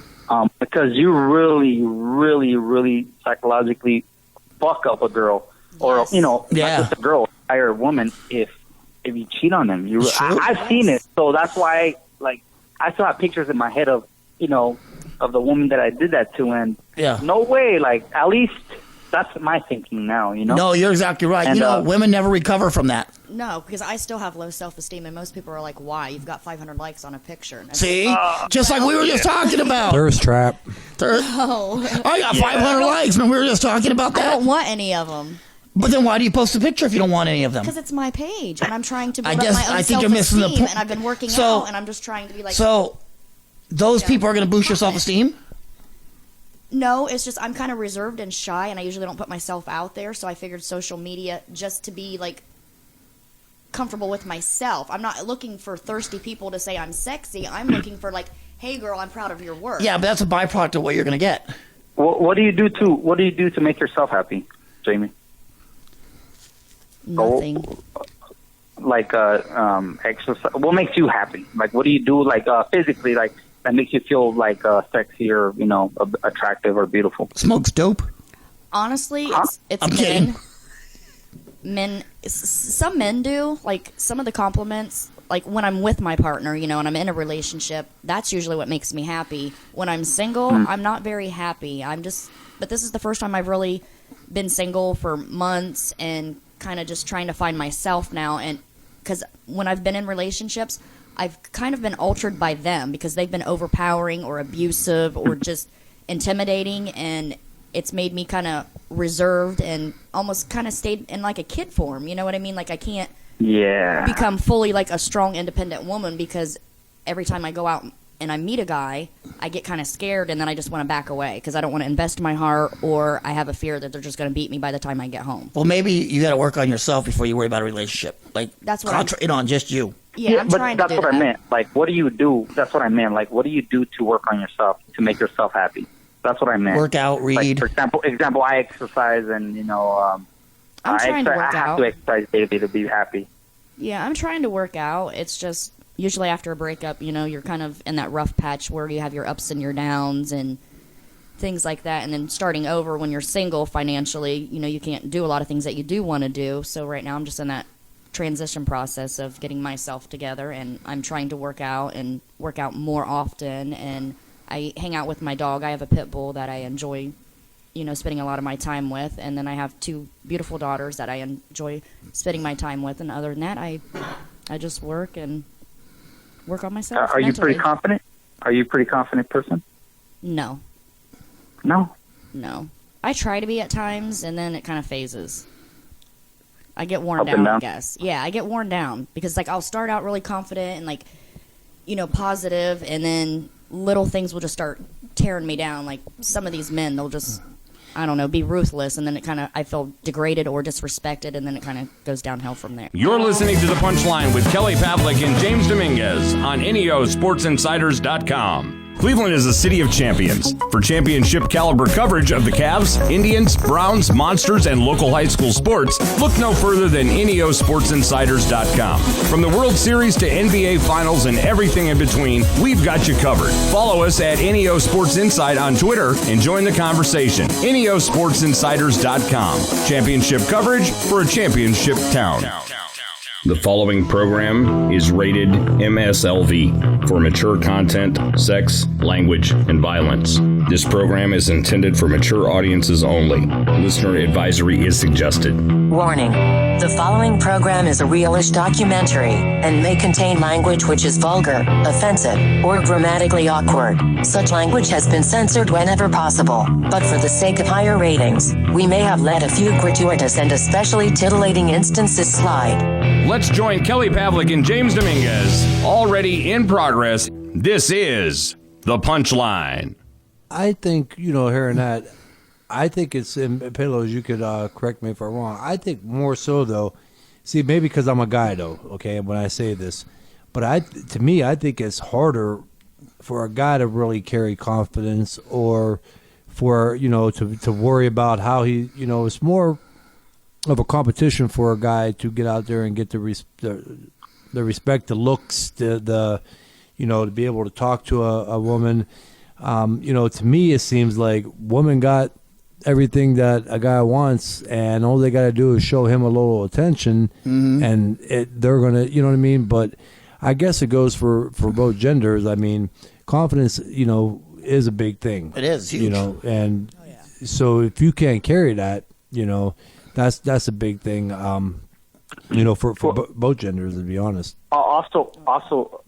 Speaker 7: Because you really, really, really psychologically fuck up a girl, or
Speaker 6: Yes.
Speaker 5: Yeah.
Speaker 7: not just a girl, or a woman, if you cheat on them. I've seen it, so that's why. Like, I still have pictures in my head of of the woman that I did that to, and
Speaker 5: Yeah.
Speaker 7: no way. Like, at least that's my thinking now.
Speaker 5: No, you're exactly right.
Speaker 7: And,
Speaker 5: Women never recover from that.
Speaker 6: No, because I still have low self-esteem, and most people are like, "Why? You've got 500 likes on a picture." And I
Speaker 5: See, just like we were just talking about.
Speaker 3: Thirst trap.
Speaker 5: I got 500 likes, and we were just talking about
Speaker 6: I
Speaker 5: that.
Speaker 6: don't want any of them
Speaker 5: But then why do you post a picture if you don't want any of them?
Speaker 6: because it's my page, and I'm trying to
Speaker 5: I
Speaker 6: build
Speaker 5: guess-
Speaker 6: up my own
Speaker 5: I think you're missing the
Speaker 6: self-esteem,
Speaker 5: point.
Speaker 6: and I've been working
Speaker 5: So-
Speaker 6: out, and I'm just trying to be like.
Speaker 5: So, those
Speaker 6: Yeah.
Speaker 5: people are going to boost your self-esteem?
Speaker 6: No, it's just I'm kind of reserved and shy, and I usually don't put myself out there. So I figured social media just to be like comfortable with myself. I'm not looking for thirsty people to say I'm sexy. I'm looking for like, hey, girl, I'm proud of your work.
Speaker 5: Yeah, but that's a byproduct of what you're going to get.
Speaker 7: What do you do to make yourself happy, Jamie?
Speaker 6: Nothing.
Speaker 7: Like exercise. What makes you happy? Like, what do you do like physically, like that makes you feel like sexy or attractive or beautiful?
Speaker 5: Smokes dope.
Speaker 6: Honestly,
Speaker 7: Huh?
Speaker 6: it's
Speaker 5: I'm
Speaker 6: men.
Speaker 5: kidding.
Speaker 6: Some men do like some of the compliments. Like when I'm with my partner, and I'm in a relationship, that's usually what makes me happy. When I'm single, I'm not very happy. But this is the first time I've really been single for months and kind of just trying to find myself now. And because when I've been in relationships, I've kind of been altered by them because they've been overpowering or abusive or just intimidating, and it's made me kind of reserved and almost kind of stayed in like a kid form. You know what I mean? Like I can't
Speaker 7: Yeah.
Speaker 6: become fully like a strong, independent woman, because every time I go out and I meet a guy, I get kind of scared, and then I just want to back away because I don't want to invest my heart, or I have a fear that they're just going to beat me by the time I get home.
Speaker 5: Well, maybe you got to work on yourself before you worry about a relationship. Like,
Speaker 6: That's what
Speaker 5: concentrate on just you.
Speaker 6: Yeah, I'm
Speaker 7: but
Speaker 6: trying to
Speaker 7: that's
Speaker 6: do
Speaker 7: what
Speaker 6: that.
Speaker 7: I meant. Like, what do you do? That's what I meant. Like, what do you do to work on yourself to make yourself happy? That's what I meant.
Speaker 5: Work out, read.
Speaker 7: Like, for example, I exercise, and
Speaker 6: I'm trying to work
Speaker 7: I have
Speaker 6: out.
Speaker 7: to exercise daily to be happy.
Speaker 6: Yeah, I'm trying to work out. It's just usually after a breakup, you're kind of in that rough patch where you have your ups and your downs and things like that. And then starting over when you're single financially, you can't do a lot of things that you do want to do. So right now I'm just in that transition process of getting myself together, and I'm trying to work out and work out more often. And I hang out with my dog. I have a pit bull that I enjoy spending a lot of my time with, and then I have 2 beautiful daughters that I enjoy spending my time with, and other than that, I just work on myself.
Speaker 7: Are you
Speaker 6: mentally.
Speaker 7: pretty confident? Are you a pretty confident person?
Speaker 6: No.
Speaker 7: No.
Speaker 6: I try to be at times, and then it kind of phases. I get worn
Speaker 7: Up and
Speaker 6: down,
Speaker 7: down?
Speaker 6: I guess. Yeah, I get worn down because I'll start out really confident and positive, and then little things will just start tearing me down. Like some of these men, they'll just, I don't know, be ruthless, and then I feel degraded or disrespected, and then it kind of goes downhill from there.
Speaker 1: You're listening to The Punchline with Kelly Pavlik and James Dominguez on NEOSportsInsiders.com. Cleveland is a city of champions. For championship caliber coverage of the Cavs, Indians, Browns, Monsters, and local high school sports, look no further than NEOSportsInsiders.com. From the World Series to NBA Finals and everything in between, we've got you covered. Follow us at NEO Sports Inside on Twitter and join the conversation. NEOSportsInsiders.com. Championship coverage for a championship town. The following program is rated MSLV for mature content, sex, language, and violence. This program is intended for mature audiences only. Listener advisory is suggested.
Speaker 4: Warning. The following program is a realish documentary and may contain language which is vulgar, offensive, or grammatically awkward. Such language has been censored whenever possible, but for the sake of higher ratings, we may have let a few gratuitous and especially titillating instances slide.
Speaker 1: Let's join Kelly Pavlik and James Dominguez. Already in progress, this is The Punchline.
Speaker 3: I think, hearing that, I think it's in Pillows. You could correct me if I'm wrong. I think more so, though. See, maybe because I'm a guy, though, okay, when I say this. But to me, I think it's harder for a guy to really carry confidence, or for, to worry about how he, it's more of a competition for a guy to get out there and get the respect, the looks, the to be able to talk to a woman. To me, it seems like women got everything that a guy wants, and all they got to do is show him a little attention, and they're going to, you know what I mean? But I guess it goes for both genders. I mean, confidence, is a big thing.
Speaker 5: It is huge.
Speaker 3: And so if you can't carry that, that's a big thing, for both genders, to be honest.
Speaker 7: Also,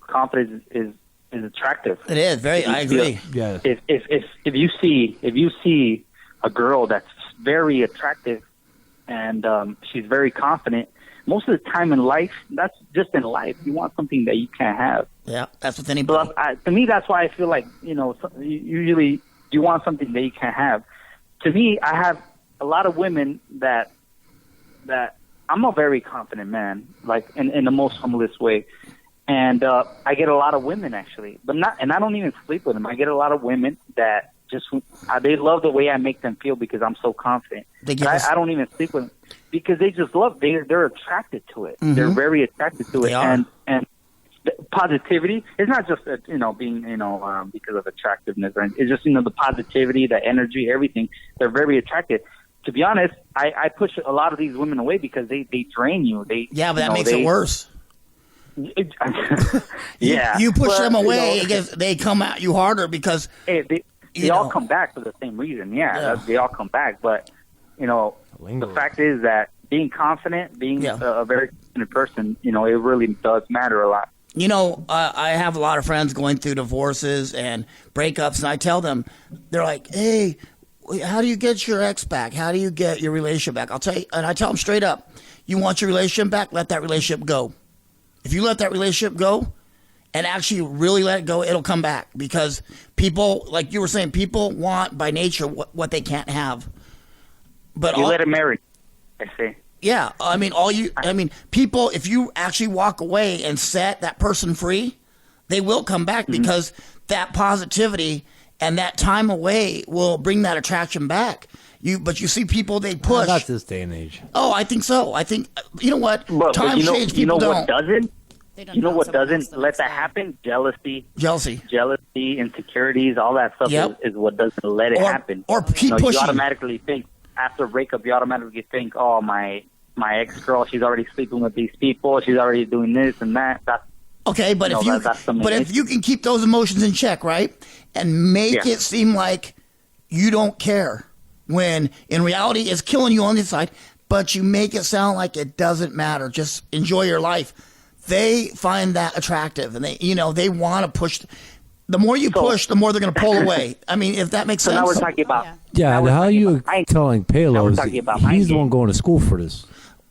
Speaker 7: confidence is attractive.
Speaker 5: It is very. I agree.
Speaker 3: Yeah.
Speaker 7: If you see a girl that's very attractive and she's very confident, most of the time in life, that's just in life, you want something that you can't have.
Speaker 5: Yeah, that's with anybody.
Speaker 7: So to me, that's why I feel like usually you want something that you can't have. To me, I have a lot of women that I'm a very confident man, like in the most humblest way. And I get a lot of women, actually, and I don't even sleep with them. I get a lot of women that they love the way I make them feel because I'm so confident. I don't even sleep with them because they just love. They're attracted to it. Mm-hmm. They're very attracted to it. And positivity. It's not just being because of attractiveness. It's just the positivity, the energy, everything. They're very attracted. To be honest, I push a lot of these women away because they drain you. But
Speaker 5: that makes it worse.
Speaker 7: Yeah,
Speaker 5: you push them away because they come at you harder because
Speaker 7: they all come back for the same reason. Yeah. They all come back. But the fact is that being confident, being a very confident person, it really does matter a lot.
Speaker 5: I have a lot of friends going through divorces and breakups, and I tell them, they're like, "Hey, how do you get your ex back? How do you get your relationship back?" I'll tell you, and I tell them straight up, you want your relationship back, let that relationship go. If you let that relationship go and actually really let it go, it'll come back, because people, like you were saying, people want by nature what they can't have. But
Speaker 7: You let it marry, I say.
Speaker 5: yeah, I mean, people, if you actually walk away and set that person free, they will come back, because that positivity and that time away will bring that attraction back. But you see people, they push.
Speaker 3: Not this day and age.
Speaker 5: Oh, I think so. I think, you know what?
Speaker 7: But
Speaker 5: Time change, people don't.
Speaker 7: What doesn't?
Speaker 6: They don't
Speaker 7: You know
Speaker 6: know
Speaker 7: what
Speaker 6: someone else
Speaker 7: doesn't
Speaker 6: the
Speaker 7: let
Speaker 6: next
Speaker 7: that
Speaker 6: day.
Speaker 7: happen? Jealousy,
Speaker 5: Jealousy.
Speaker 7: insecurities, all that stuff
Speaker 5: Yep.
Speaker 7: is what doesn't let it happen.
Speaker 5: Or keep
Speaker 7: You
Speaker 5: pushing.
Speaker 7: automatically think, after a breakup, you automatically think, oh, my ex-girl, she's already sleeping with these people, she's already doing this and that. That's
Speaker 5: Okay, but
Speaker 7: No,
Speaker 5: if
Speaker 7: that's the main
Speaker 5: if
Speaker 7: issue.
Speaker 5: you can keep those emotions in check, right, and make
Speaker 7: Yeah.
Speaker 5: it seem like you don't care, when in reality it's killing you on the inside, but you make it sound like it doesn't matter. Just enjoy your life. They find that attractive, and they want to push. The more you push, the more they're going to pull away. I mean, if that makes
Speaker 7: So
Speaker 5: sense.
Speaker 7: now we're talking about.
Speaker 6: Yeah.
Speaker 3: Yeah,
Speaker 7: now we're
Speaker 3: how
Speaker 7: talking
Speaker 3: you
Speaker 7: about mind-
Speaker 3: telling
Speaker 7: Now we're
Speaker 3: Palos
Speaker 7: talking about mind
Speaker 3: he's the one
Speaker 7: games.
Speaker 3: going to school for this?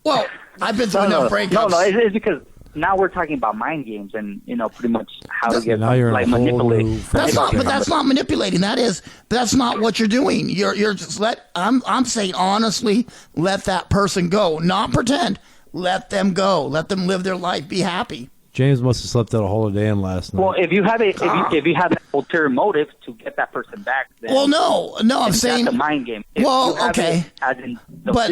Speaker 5: Well, I've been through enough breakups.
Speaker 7: No, it's because now we're talking about mind games and pretty much how to get
Speaker 3: Now you're in
Speaker 7: like
Speaker 3: a whole
Speaker 7: manipulate.
Speaker 3: new
Speaker 5: That's not,
Speaker 3: Okay.
Speaker 5: but that's not manipulating. That's not what you're doing. You're just I'm saying honestly, let that person go. Not pretend. Let them go. Let them live their life. Be happy.
Speaker 3: James must have slept out a Holiday Inn last night.
Speaker 7: Well, if you have if you have an ulterior motive to get that person back, then
Speaker 5: Well, no, I'm saying.
Speaker 7: that's a mind game. If
Speaker 5: Well,
Speaker 7: you have
Speaker 5: okay.
Speaker 7: it as in the
Speaker 5: But-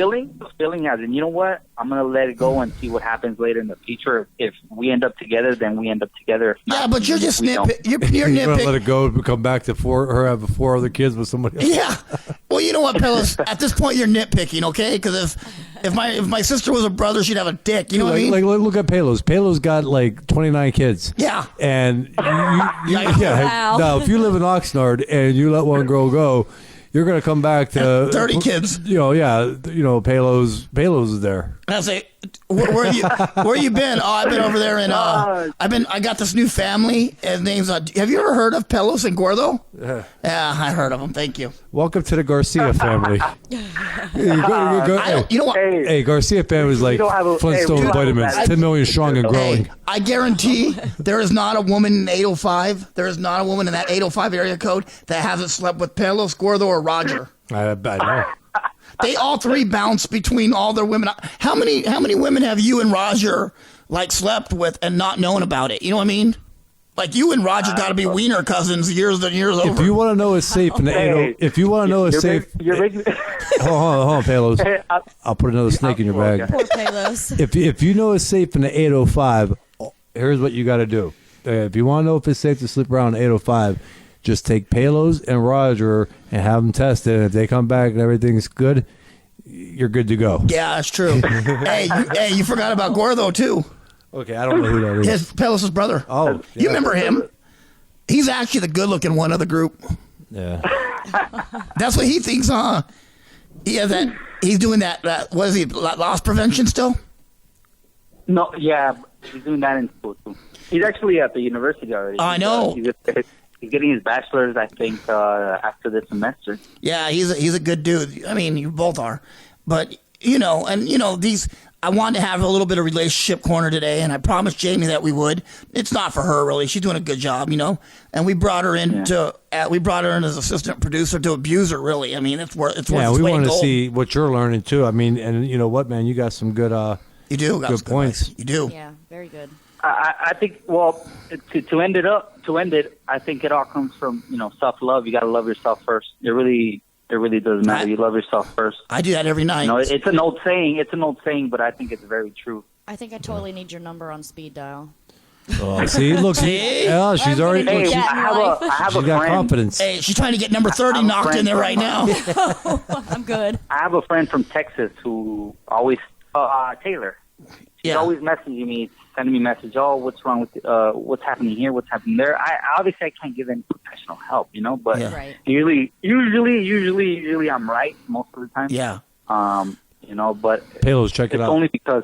Speaker 7: feeling as in, you know what, I'm gonna let it go and see what happens later in the future. If we end up together, then we end up together. If not,
Speaker 5: Yeah, but you're
Speaker 7: then
Speaker 5: just
Speaker 7: we don't.
Speaker 5: nitpick. You're
Speaker 3: He's going to let
Speaker 5: nitpick.
Speaker 3: it go, come back to her have 4 other kids with somebody else.
Speaker 5: Yeah. Well, you know what, fellas? At this point, you're nitpicking, okay? Because if my sister was a brother, she'd have a dick. You know what I mean?
Speaker 3: Like, look at Palos. Palos got like 29 kids.
Speaker 5: Yeah.
Speaker 3: And
Speaker 6: Wow.
Speaker 3: now if you live in Oxnard and you let one girl go, you're going to come back to
Speaker 5: 30 kids.
Speaker 3: Palos is there.
Speaker 5: And I say, where you been? Oh, I've been over there in. I got this new family. His name's. Have you ever heard of Pelos and Gordo? Yeah, I heard of them. Thank you.
Speaker 3: Welcome to the Garcia family.
Speaker 5: You know what?
Speaker 3: Hey, Garcia family is like
Speaker 7: don't have a-
Speaker 3: Flintstone
Speaker 7: we don't have a
Speaker 3: vitamins,
Speaker 7: bad-
Speaker 3: 10 million strong and growing.
Speaker 5: Hey, I guarantee there is not a woman in 805. There is not a woman in that 805 area code that hasn't slept with Pelos, Gordo, or Roger.
Speaker 3: I know.
Speaker 5: They all three bounce between all their women. How many women have you and Roger like slept with and not known about it? You know what I mean? Like you and Roger got to be wiener cousins years and years over.
Speaker 3: If you want to know it's safe in the
Speaker 7: Hey,
Speaker 3: if you want to know it's safe,
Speaker 7: You're making,
Speaker 3: hold on, Palos. I'll put another snake in your bag.
Speaker 6: Poor Palos.
Speaker 3: If you know it's safe in the 805, here's what you got to do. If you want to know if it's safe to sleep around 805, just take Palos and Roger and have them tested. And if they come back and everything's good, you're good to go.
Speaker 5: Yeah, that's true. hey, you forgot about Gordo too.
Speaker 3: Okay, I don't know who that is.
Speaker 5: His Pelos' brother.
Speaker 3: Oh,
Speaker 5: You
Speaker 3: yeah.
Speaker 5: remember him? He's actually the good-looking one of the group.
Speaker 3: Yeah.
Speaker 5: That's what he thinks, huh? He has that. He's doing that. What is he? Loss prevention still?
Speaker 7: no, yeah, he's doing that in school too. He's actually at the university already.
Speaker 5: I know.
Speaker 7: He's getting his bachelor's, I think, after this semester.
Speaker 5: Yeah, he's a good dude. I mean, you both are, but these. I wanted to have a little bit of relationship corner today, and I promised Jamie that we would. It's not for her really; she's doing a good job, And we brought her in we brought her in as assistant producer to abuse her. Really, I mean, it's worth.
Speaker 3: Yeah,
Speaker 5: its
Speaker 3: we
Speaker 5: weight in
Speaker 3: want to
Speaker 5: gold.
Speaker 3: see what you're learning too. I mean, and you know what, man, you got some good
Speaker 5: You do got
Speaker 3: good
Speaker 5: some
Speaker 3: points.
Speaker 5: advice. You do.
Speaker 6: Yeah, very good.
Speaker 7: I think, well, to end it, I think it all comes from self-love. You got to love yourself first. It really does matter. You love yourself first.
Speaker 5: I do that every night.
Speaker 7: It's an old saying, but I think it's very true.
Speaker 6: I think I totally need your number on speed dial.
Speaker 3: Oh, see, look, yeah, she's
Speaker 6: I'm
Speaker 3: already.
Speaker 6: gonna
Speaker 7: Hey,
Speaker 6: do
Speaker 3: Look,
Speaker 6: that.
Speaker 7: I have
Speaker 3: she's
Speaker 7: a
Speaker 3: got
Speaker 7: friend.
Speaker 3: confidence.
Speaker 5: Hey, she's trying to get number 30
Speaker 7: I'm
Speaker 5: knocked in there
Speaker 7: friends
Speaker 5: right
Speaker 7: from,
Speaker 5: now.
Speaker 6: I'm good.
Speaker 7: I have a friend from Texas who always Taylor. She's
Speaker 5: Yeah.
Speaker 7: always messaging me, sending me message. Oh, what's wrong with what's happening here? What's happening there? I can't give any professional help, but
Speaker 5: Yeah.
Speaker 6: Right.
Speaker 7: usually I'm right most of the time.
Speaker 5: Yeah.
Speaker 7: But
Speaker 3: Palos, check it
Speaker 7: it's
Speaker 3: out.
Speaker 7: only because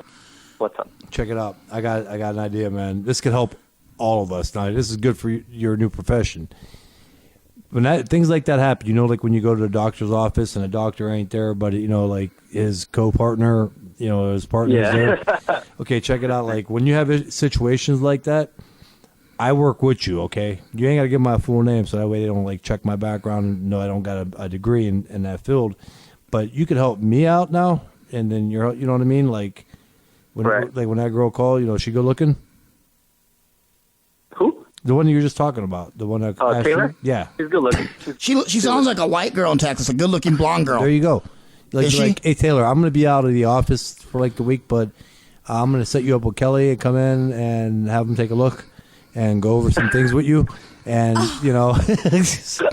Speaker 7: what's up?
Speaker 3: Check it out. I got an idea, man. This could help all of us. Now, this is good for your new profession. When things like that happen, like when you go to the doctor's office and the doctor ain't there, but like his co-partner his partners
Speaker 7: Yeah.
Speaker 3: there. Okay, check it out. Like when you have situations like that, I work with you. Okay, you ain't gotta give my full name, so that way they don't like check my background and know I don't got a degree in that field. But you could help me out now, and then you know what I mean. Like when
Speaker 7: Right.
Speaker 3: when that girl called, she good looking.
Speaker 7: Who?
Speaker 3: The one you were just talking about, the one that asked you?
Speaker 7: Taylor?
Speaker 3: Yeah.
Speaker 7: She's good looking.
Speaker 5: She sounds like a white girl in Texas, a good-looking blonde girl.
Speaker 3: There you go. Like,
Speaker 5: Is she?
Speaker 3: like, hey Taylor, I'm gonna be out of the office for like the week, but I'm gonna set you up with Kelly and come in and have him take a look and go over some things with you, and so-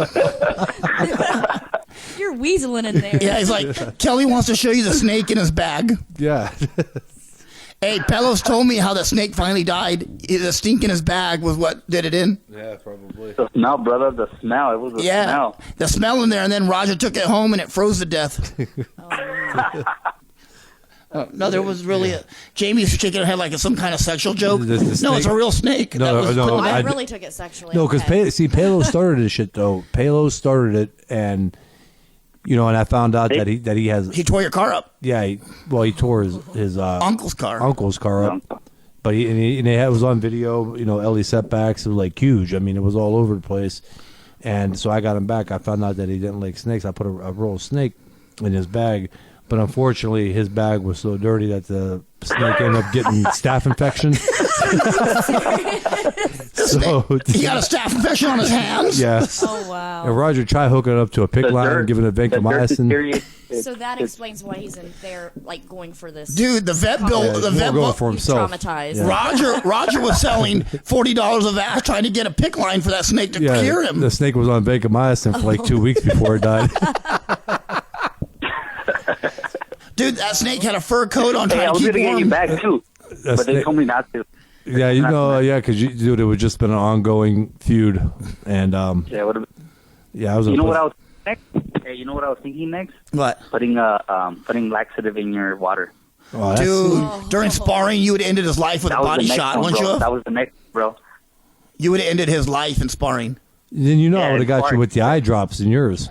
Speaker 6: You're weaseling in there.
Speaker 5: Yeah, he's like, Kelly wants to show you the snake in his bag.
Speaker 3: yeah.
Speaker 5: Hey, Pelos told me how the snake finally died. The stink in his bag was what did it in.
Speaker 3: Yeah, probably.
Speaker 7: The smell, brother. The smell. It was the
Speaker 5: Yeah,
Speaker 7: smell.
Speaker 5: the smell in there, and then Roger took it home and it froze to death. No, there was really Jamie's shaking her head like it's some kind of sexual joke.
Speaker 3: The
Speaker 5: No,
Speaker 3: snake-
Speaker 5: it's a real snake.
Speaker 3: No,
Speaker 5: That was
Speaker 3: no,
Speaker 6: Oh,
Speaker 5: put-
Speaker 6: I
Speaker 3: I-
Speaker 6: really took it sexually.
Speaker 3: No, because
Speaker 6: Okay.
Speaker 3: Palo started this shit though. Palo started it, and and I found out that he has
Speaker 5: he tore your car up.
Speaker 3: he tore his
Speaker 5: Uncle's car.
Speaker 3: uncle's car up. But it was on video, Ellie setbacks. It was like huge. I mean, it was all over the place. And so I got him back. I found out that he didn't like snakes. I put a roll of snake in his bag. But unfortunately, his bag was so dirty that the snake ended up getting staph infection. So,
Speaker 5: He got a staph infection on his hands.
Speaker 3: yeah.
Speaker 6: Oh wow.
Speaker 3: And Roger tried hooking it up to a PICC line and giving it
Speaker 7: the dirt
Speaker 3: vancomycin.
Speaker 7: deteriorates.
Speaker 6: So that explains why he's in there, like going for this.
Speaker 5: Dude, the vet bill.
Speaker 3: Yeah,
Speaker 5: the
Speaker 3: he's
Speaker 5: vet
Speaker 3: more going
Speaker 5: bill.
Speaker 3: for
Speaker 6: He's
Speaker 3: himself.
Speaker 6: traumatized.
Speaker 3: Yeah.
Speaker 5: Roger was selling $40 of ash trying to get a pick line for that snake to cure him.
Speaker 3: The snake was on vancomycin for like 2 weeks before it died.
Speaker 5: Dude, that snake had a fur coat on
Speaker 7: Hey,
Speaker 5: trying
Speaker 7: I
Speaker 5: to
Speaker 7: was
Speaker 5: keep
Speaker 7: gonna get you
Speaker 5: warm.
Speaker 7: back too, but they
Speaker 3: snake-
Speaker 7: told me not to.
Speaker 3: Yeah, because dude, it would just been an ongoing feud, and
Speaker 7: Yeah, what?
Speaker 3: I was.
Speaker 7: You know what I was next? Hey, you know what I was thinking next?
Speaker 5: What?
Speaker 7: Putting laxative in your water.
Speaker 3: Oh, that's-
Speaker 5: Dude, during sparring, you would have ended his life with a
Speaker 7: That was
Speaker 5: body
Speaker 7: the next
Speaker 5: shot,
Speaker 7: one,
Speaker 5: wouldn't
Speaker 7: bro.
Speaker 5: you?
Speaker 7: That was the next, bro.
Speaker 5: You would have ended his life in sparring.
Speaker 3: Then I
Speaker 7: Yeah,
Speaker 3: would have got
Speaker 7: it's
Speaker 3: you with the eye drops in yours.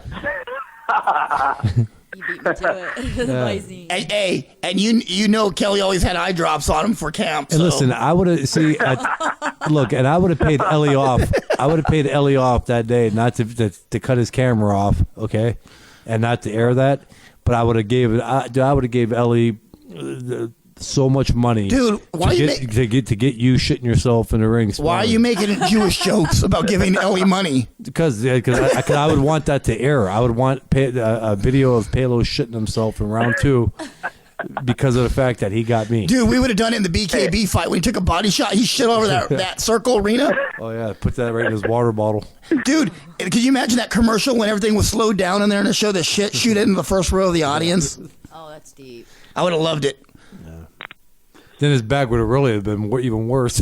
Speaker 6: You beat me to it. Lazy.
Speaker 5: Hey, and you know Kelly always had eye drops on him for camp.
Speaker 3: And
Speaker 5: so-
Speaker 3: listen, I would have look, and I would have paid Ellie off. I would have paid Ellie off that day, not to cut his camera off, okay, and not to air that. But I would have gave Ellie so much money,
Speaker 5: Dude, why you
Speaker 3: to get you shitting yourself in the ring.
Speaker 5: why are you making Jewish jokes about giving Ellie money?
Speaker 3: Because I would want that to air. I would want a video of Palo shitting himself in round 2 because of the fact that he got me.
Speaker 5: Dude, we would have done it in the BKB fight when he took a body shot. He shit over that circle arena.
Speaker 3: Oh yeah, put that right in his water bottle.
Speaker 5: Dude, could you imagine that commercial when everything was slowed down in there and to show the shit shoot it in the first row of the audience?
Speaker 6: Oh, that's deep.
Speaker 5: I would have loved it.
Speaker 3: Then his bag would have really have been even worse.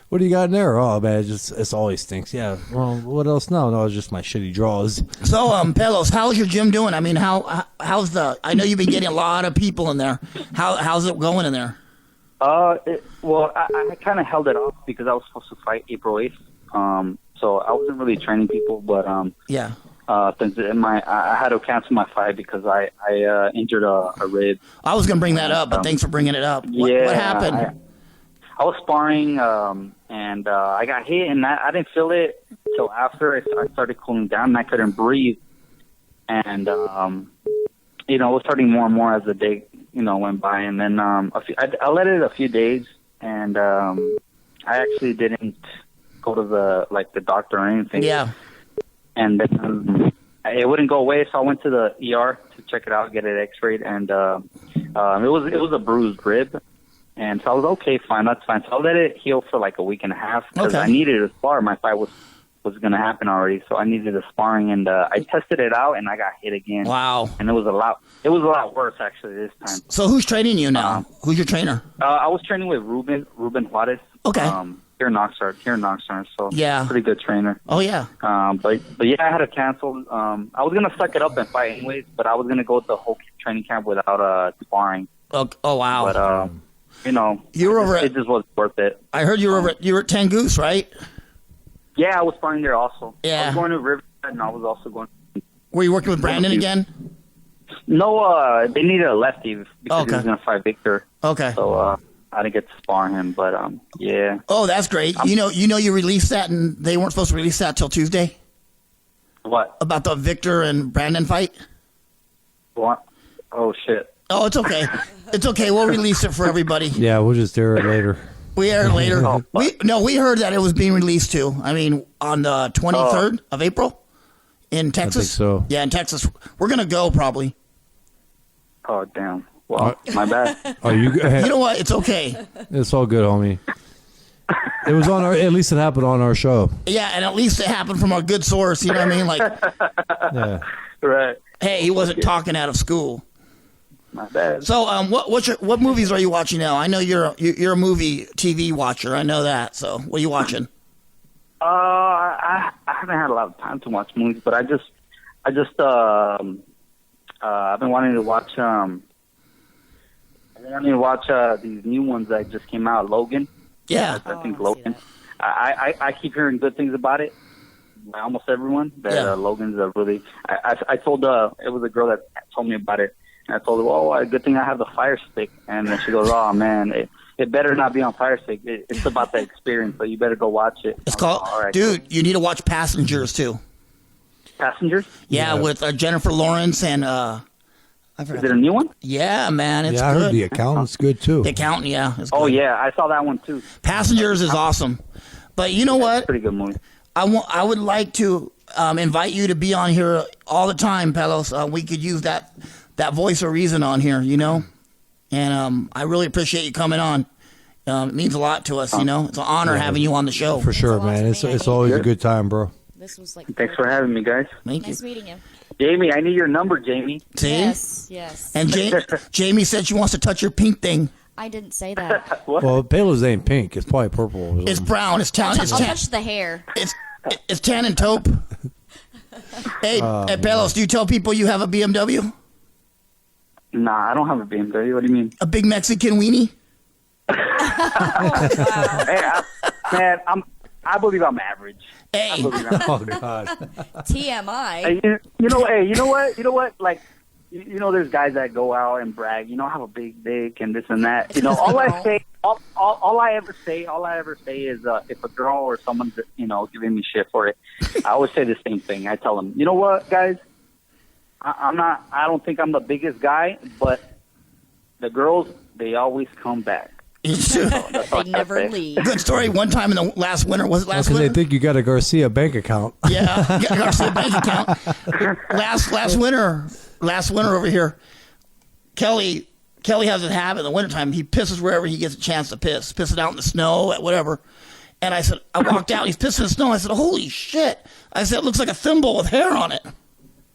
Speaker 3: What do you got in there? Oh man, it always stinks. Yeah. Well, what else? No, it's just my shitty draws.
Speaker 5: So, Pelos, how's your gym doing? I mean, how's the? I know you've been getting a lot of people in there. How's it going in there?
Speaker 7: Well, I kind of held it off because I was supposed to fight April 8th. So I wasn't really training people, but
Speaker 5: Yeah.
Speaker 7: since I had to cancel my fight because I injured a rib.
Speaker 5: I was gonna bring that up, but thanks for bringing it up. What happened?
Speaker 7: I was sparring, and I got hit, and I didn't feel it till after I started cooling down, and I couldn't breathe. And, it was starting more and more as the day, went by. And then I let it a few days, and I actually didn't go to the doctor or anything.
Speaker 5: Yeah.
Speaker 7: And then it wouldn't go away, so I went to the ER to check it out, get it X-rayed, and it was a bruised rib. And so I was okay, fine, that's fine. So I let it heal for like a week and a half because
Speaker 5: Okay.
Speaker 7: I needed a spar. My fight was going to happen already, so I needed a sparring, and I tested it out, and I got hit again.
Speaker 5: Wow.
Speaker 7: And it was a lot worse actually this time.
Speaker 5: So who's training you now? Who's your trainer?
Speaker 7: I was training with Ruben Juarez.
Speaker 5: Okay.
Speaker 7: Here in Oxnard. So
Speaker 5: Yeah.
Speaker 7: pretty good trainer.
Speaker 5: Oh yeah.
Speaker 7: But yeah, I had to cancel. I was gonna suck it up and fight anyways, but I was gonna go the whole training camp without sparring.
Speaker 5: Oh wow.
Speaker 7: But
Speaker 5: You were over
Speaker 7: it
Speaker 5: at,
Speaker 7: just wasn't worth it.
Speaker 5: I heard you were at Tangoose, right?
Speaker 7: Yeah, I was sparring there also.
Speaker 5: Yeah.
Speaker 7: I was going to Riverside, and I was also going.
Speaker 5: Were you working with Brandon again?
Speaker 7: No, they needed a lefty because he
Speaker 5: Okay.
Speaker 7: was gonna fight Victor.
Speaker 5: Okay.
Speaker 7: So I didn't get to spar him, but yeah.
Speaker 5: Oh, that's great. You released that, and they weren't supposed to release that till Tuesday
Speaker 7: What?
Speaker 5: about the Victor and Brandon fight.
Speaker 7: What? Oh shit.
Speaker 5: Oh, it's okay. It's okay. We'll release it for everybody.
Speaker 3: Yeah, we'll just hear it later.
Speaker 5: We air it later. We heard that it was being released too. I mean, on the 23rd of April in Texas.
Speaker 3: so.
Speaker 5: Yeah, in Texas. We're gonna go probably.
Speaker 7: Oh damn. Well, my bad.
Speaker 3: Oh, you
Speaker 5: know what? It's okay.
Speaker 3: It's all good, homie. It was on our. At least it happened on our show.
Speaker 5: Yeah, and at least it happened from a good source. You know what I mean? Like,
Speaker 3: Yeah.
Speaker 7: Right.
Speaker 5: hey, he wasn't talking out of school.
Speaker 7: My bad.
Speaker 5: So, what movies are you watching now? I know you're a movie TV watcher. I know that. So, what are you watching?
Speaker 7: I haven't had a lot of time to watch movies, but I've been wanting to watch these new ones that just came out. Logan.
Speaker 5: Yeah.
Speaker 7: I think
Speaker 6: I wanna see
Speaker 7: Logan. I keep hearing good things about it by almost everyone. That
Speaker 5: Yeah.
Speaker 7: Logan's a really. I told it was a girl that told me about it. And I told her, "Oh, good thing I have the Fire Stick." And then she goes, "Oh man, it better not be on Fire Stick. It's about the experience, so you better go watch it."
Speaker 5: It's called,
Speaker 7: All right,
Speaker 5: dude. You need to watch Passengers too.
Speaker 7: Passengers.
Speaker 5: Yeah, with Jennifer Lawrence and I
Speaker 7: Is
Speaker 5: forgot.
Speaker 7: it a new one?
Speaker 5: Yeah, man, it's
Speaker 3: Yeah, I
Speaker 5: good.
Speaker 3: heard The Accountant's good too.
Speaker 5: The Accountant, yeah. It's
Speaker 7: Oh
Speaker 5: good.
Speaker 7: yeah, I saw that one too.
Speaker 5: Passengers is awesome. But you know what?
Speaker 7: Pretty good movie.
Speaker 5: I would like to invite you to be on here all the time, Pelos. We could use that voice of reason on here, you know? And I really appreciate you coming on. It means a lot to us, you know? It's an honor having you on the show.
Speaker 3: For sure,
Speaker 6: a lot
Speaker 3: man.
Speaker 6: to
Speaker 3: It's
Speaker 6: me.
Speaker 3: it's always a good time, bro.
Speaker 6: This was like.
Speaker 7: Thanks for having me, guys.
Speaker 5: Thank you.
Speaker 6: Nice meeting you.
Speaker 7: Jamie, I need your number, Jamie.
Speaker 5: See?
Speaker 6: Yes, yes.
Speaker 5: And Jamie said she wants to touch your pink thing.
Speaker 6: I didn't say that.
Speaker 3: Well, Palos ain't pink. It's probably purple. or
Speaker 5: It's
Speaker 3: something.
Speaker 5: brown. It's tan. It's
Speaker 6: I'll
Speaker 5: tan.
Speaker 6: touch the hair.
Speaker 5: It's tan and taupe. Hey, Pelos, do you tell people you have a BMW?
Speaker 7: Nah, I don't have a BMW. What do you mean?
Speaker 5: A big Mexican weenie?
Speaker 7: Man, I believe I'm average.
Speaker 5: Hey,
Speaker 7: I believe I'm
Speaker 3: Oh God.
Speaker 6: TMI.
Speaker 7: Hey, you know what? Like, there's guys that go out and brag. I have a big dick and this and that. All I ever say is if a girl or someone's giving me shit for it, I always say the same thing. I tell them, you know what, guys, I don't think I'm the biggest guy, but the girls, they always come back.
Speaker 5: it's true.
Speaker 7: That's all
Speaker 6: They
Speaker 7: I
Speaker 6: never
Speaker 7: say.
Speaker 6: leave.
Speaker 5: Good story. One time in the last winter, was it last
Speaker 3: Because they
Speaker 5: winter?
Speaker 3: think you got a Garcia bank account.
Speaker 5: Yeah, got Garcia bank account. Last winter over here, Kelly has a habit in the wintertime. He pisses wherever he gets a chance to piss. Pissing out in the snow, whatever. And I walked out, he's pissing in the snow. I said, holy shit. I said, it looks like a thimble with hair on it.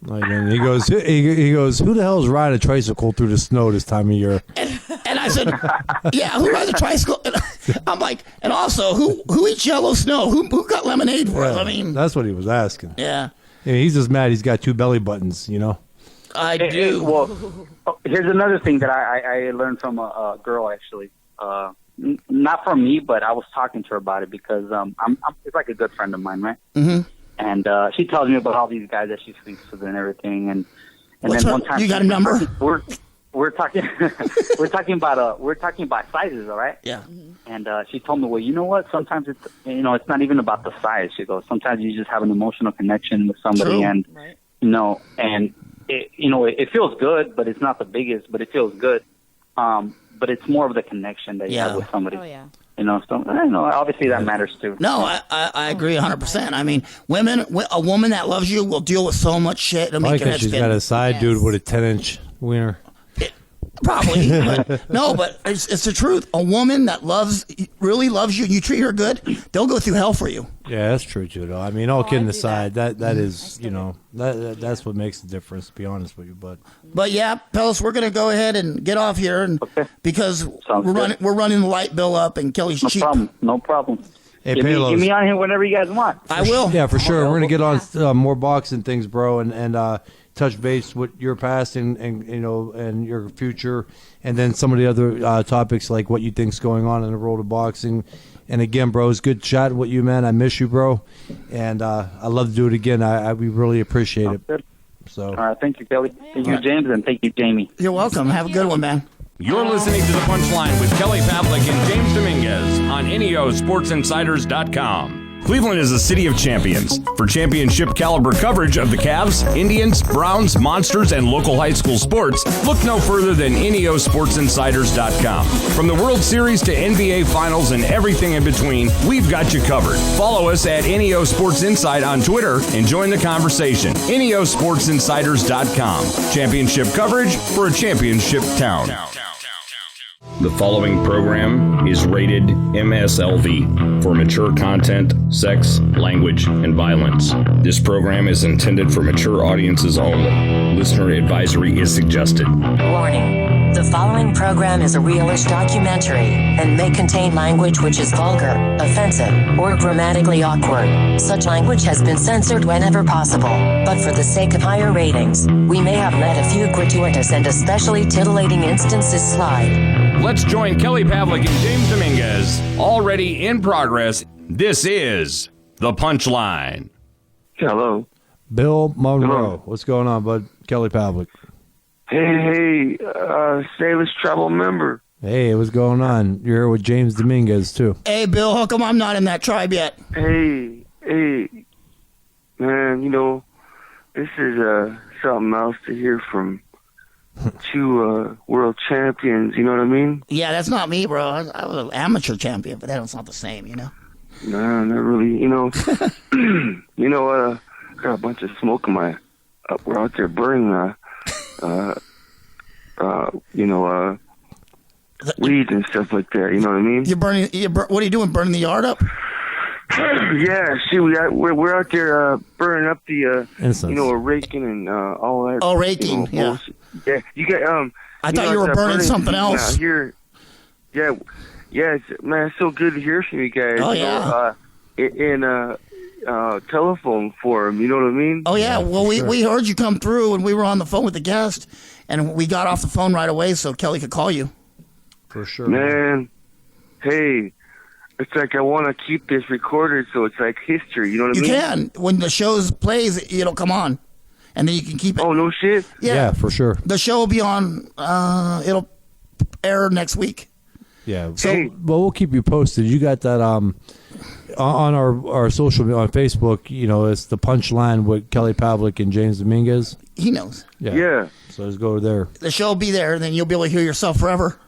Speaker 3: Like, and he goes, who the hell is riding a tricycle through the snow this time of year?
Speaker 5: And I said, yeah, who rides a tricycle? And I'm like, and also, who eats yellow snow? Who got lemonade for us? I mean,
Speaker 3: That's what he was asking.
Speaker 5: yeah,
Speaker 3: Yeah, he's just mad he's got two belly buttons,
Speaker 5: I
Speaker 7: Hey,
Speaker 5: do.
Speaker 7: well, here's another thing that I learned from a girl, actually. Not from me, but I was talking to her about it because it's like a good friend of mine, right?
Speaker 5: Mm-hmm.
Speaker 7: And she tells me about all these guys that she sleeps with and everything. And
Speaker 5: What's
Speaker 7: then
Speaker 5: her-
Speaker 7: one time
Speaker 5: you got a number?
Speaker 7: We're talking we're talking about sizes, all right?
Speaker 5: Yeah.
Speaker 7: And she told me, well, you know what? Sometimes it's it's not even about the size. She goes, sometimes you just have an emotional connection with somebody,
Speaker 5: True.
Speaker 7: and
Speaker 6: Right.
Speaker 7: and it feels good, but it's not the biggest, but it feels good. But it's more of the connection that you
Speaker 5: Yeah.
Speaker 7: have with somebody.
Speaker 6: Oh yeah.
Speaker 7: So I know obviously that matters too.
Speaker 5: No, I agree 100%. I mean, a woman that loves you will deal with so much shit. It'll
Speaker 3: Probably
Speaker 5: make your
Speaker 3: because
Speaker 5: head
Speaker 3: she's
Speaker 5: spin.
Speaker 3: got a side
Speaker 6: Yes.
Speaker 3: dude with a 10-inch wiener.
Speaker 5: Probably. but it's the truth. A woman that really loves you and you treat her good, they'll go through hell for you.
Speaker 3: Yeah, that's true too. Though I mean, all kidding
Speaker 6: I do
Speaker 3: aside,
Speaker 6: that.
Speaker 3: that is
Speaker 6: still
Speaker 3: that's what makes the difference. To be honest with you, but
Speaker 5: But yeah, Pelos, we're gonna go ahead and get off here, and
Speaker 7: Okay.
Speaker 5: because
Speaker 7: Sounds good.
Speaker 5: we're running the light bill up, and Kelly's cheap.
Speaker 7: No problem.
Speaker 3: hey,
Speaker 7: Give
Speaker 3: Palos,
Speaker 7: me on here whenever you guys want.
Speaker 5: I will.
Speaker 3: yeah, for sure. We're gonna get on more boxing things, bro, and touch base with your past and your future, and then some of the other topics like what you think's going on in the world of boxing. And again, bro, it's good chatting with you, man. I miss you, bro, and I'd love to do it again. We really appreciate it.
Speaker 7: Good.
Speaker 3: So
Speaker 7: All right, thank you, Kelly. Thank you, James, and thank you, Jamie.
Speaker 5: You're welcome. Have a good one, man.
Speaker 1: You're listening to The Punchline with Kelly Pavlik and James Dominguez on NEOSportsInsiders.com. Cleveland is a city of champions. For championship caliber coverage of the Cavs, Indians, Browns, Monsters, and local high school sports, look no further than NEOSportsInsiders.com. From the World Series to NBA Finals and everything in between, we've got you covered. Follow us at NEO Sports Inside on Twitter and join the conversation. NEOSportsInsiders.com. Championship coverage for a championship town. The following program is rated MSLV for mature content, sex, language, and violence. This program is intended for mature audiences only. Listener advisory is suggested.
Speaker 4: Warning. The following program is a realish documentary and may contain language which is vulgar, offensive, or grammatically awkward. Such language has been censored whenever possible, but for the sake of higher ratings, we may have let a few gratuitous and especially titillating instances slide.
Speaker 1: Let's join Kelly Pavlik and James Dominguez. Already in progress, this is The Punchline.
Speaker 8: Hello.
Speaker 3: Bill Monroe,
Speaker 8: Hello.
Speaker 3: what's going on, bud? Kelly Pavlik.
Speaker 8: Hey, Sailors Trouble member.
Speaker 3: Hey, what's going on? You're here with James Dominguez too.
Speaker 5: Hey, Bill, how come I'm not in that tribe yet?
Speaker 8: Hey, man, this is something else to hear from two world champions, you know what I mean?
Speaker 5: Yeah, that's not me, bro. I was an amateur champion, but that's not the same, you know?
Speaker 8: No, not really, I got a bunch of smoke in my, we're out there burning, weed and stuff like that, you know what I mean?
Speaker 5: What are you doing, burning the yard up?
Speaker 8: Yeah, see, we're out there burning up the,
Speaker 3: Incense.
Speaker 8: we're raking and all that.
Speaker 5: Oh, raking, yeah.
Speaker 8: bullshit. Yeah, you got
Speaker 5: I thought you were burning something else.
Speaker 8: Here, yeah, man, it's so good to hear from you guys.
Speaker 5: Oh, yeah.
Speaker 8: In telephone form, you know what I mean?
Speaker 5: Oh, yeah. Well, we heard you come through, and we were on the phone with the guest, and we got off the phone right away so Kelly could call you.
Speaker 3: For sure.
Speaker 8: Man, hey, it's like I want to keep this recorded so it's like history, you know what I
Speaker 5: You
Speaker 8: mean?
Speaker 5: can. When the show plays, it'll come on, and then you can keep it.
Speaker 8: Oh, no shit?
Speaker 3: Yeah, for sure.
Speaker 5: The show will be on, it'll air next week.
Speaker 3: Yeah.
Speaker 5: So-
Speaker 8: Hey.
Speaker 3: Well, we'll keep you posted. You got that on our social media, on Facebook, it's The Punchline with Kelly Pavlik and James Dominguez.
Speaker 5: He knows.
Speaker 8: Yeah.
Speaker 3: So just go there.
Speaker 5: The show will be there, and then you'll be able to hear yourself forever.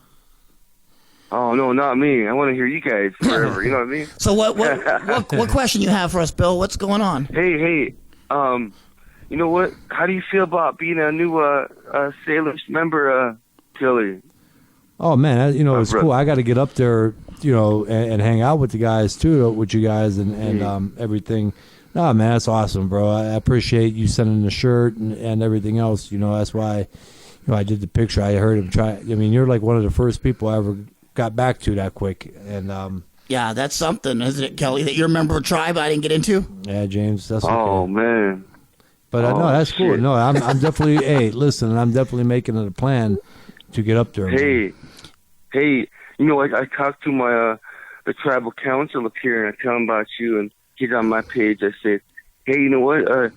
Speaker 8: Oh, no, not me. I want to hear you guys forever, you know what I mean?
Speaker 5: So what question you have for us, Bill? What's going on?
Speaker 8: Hey, you know what? How do you feel about being a new Sailors member, Kelly?
Speaker 3: Oh man, it's
Speaker 8: bro.
Speaker 3: cool. I got to get up there, and hang out with the guys too, with you guys and everything. No, man, that's awesome, bro. I appreciate you sending the shirt and everything else. That's why, I did the picture. I heard him try. I mean, you're like one of the first people I ever got back to that quick. And
Speaker 5: Yeah, that's something, isn't it, Kelly? That you're a member of a tribe I didn't get into.
Speaker 3: yeah, James, that's
Speaker 8: Oh,
Speaker 3: okay.
Speaker 8: man.
Speaker 3: But no, that's cool.
Speaker 8: shit.
Speaker 3: No, I'm definitely. Hey, listen, I'm definitely making it a plan to get up there. man.
Speaker 8: Hey, I talked to my the tribal council up here, and I tell him about you, and he's on my page. I said, hey, you know what?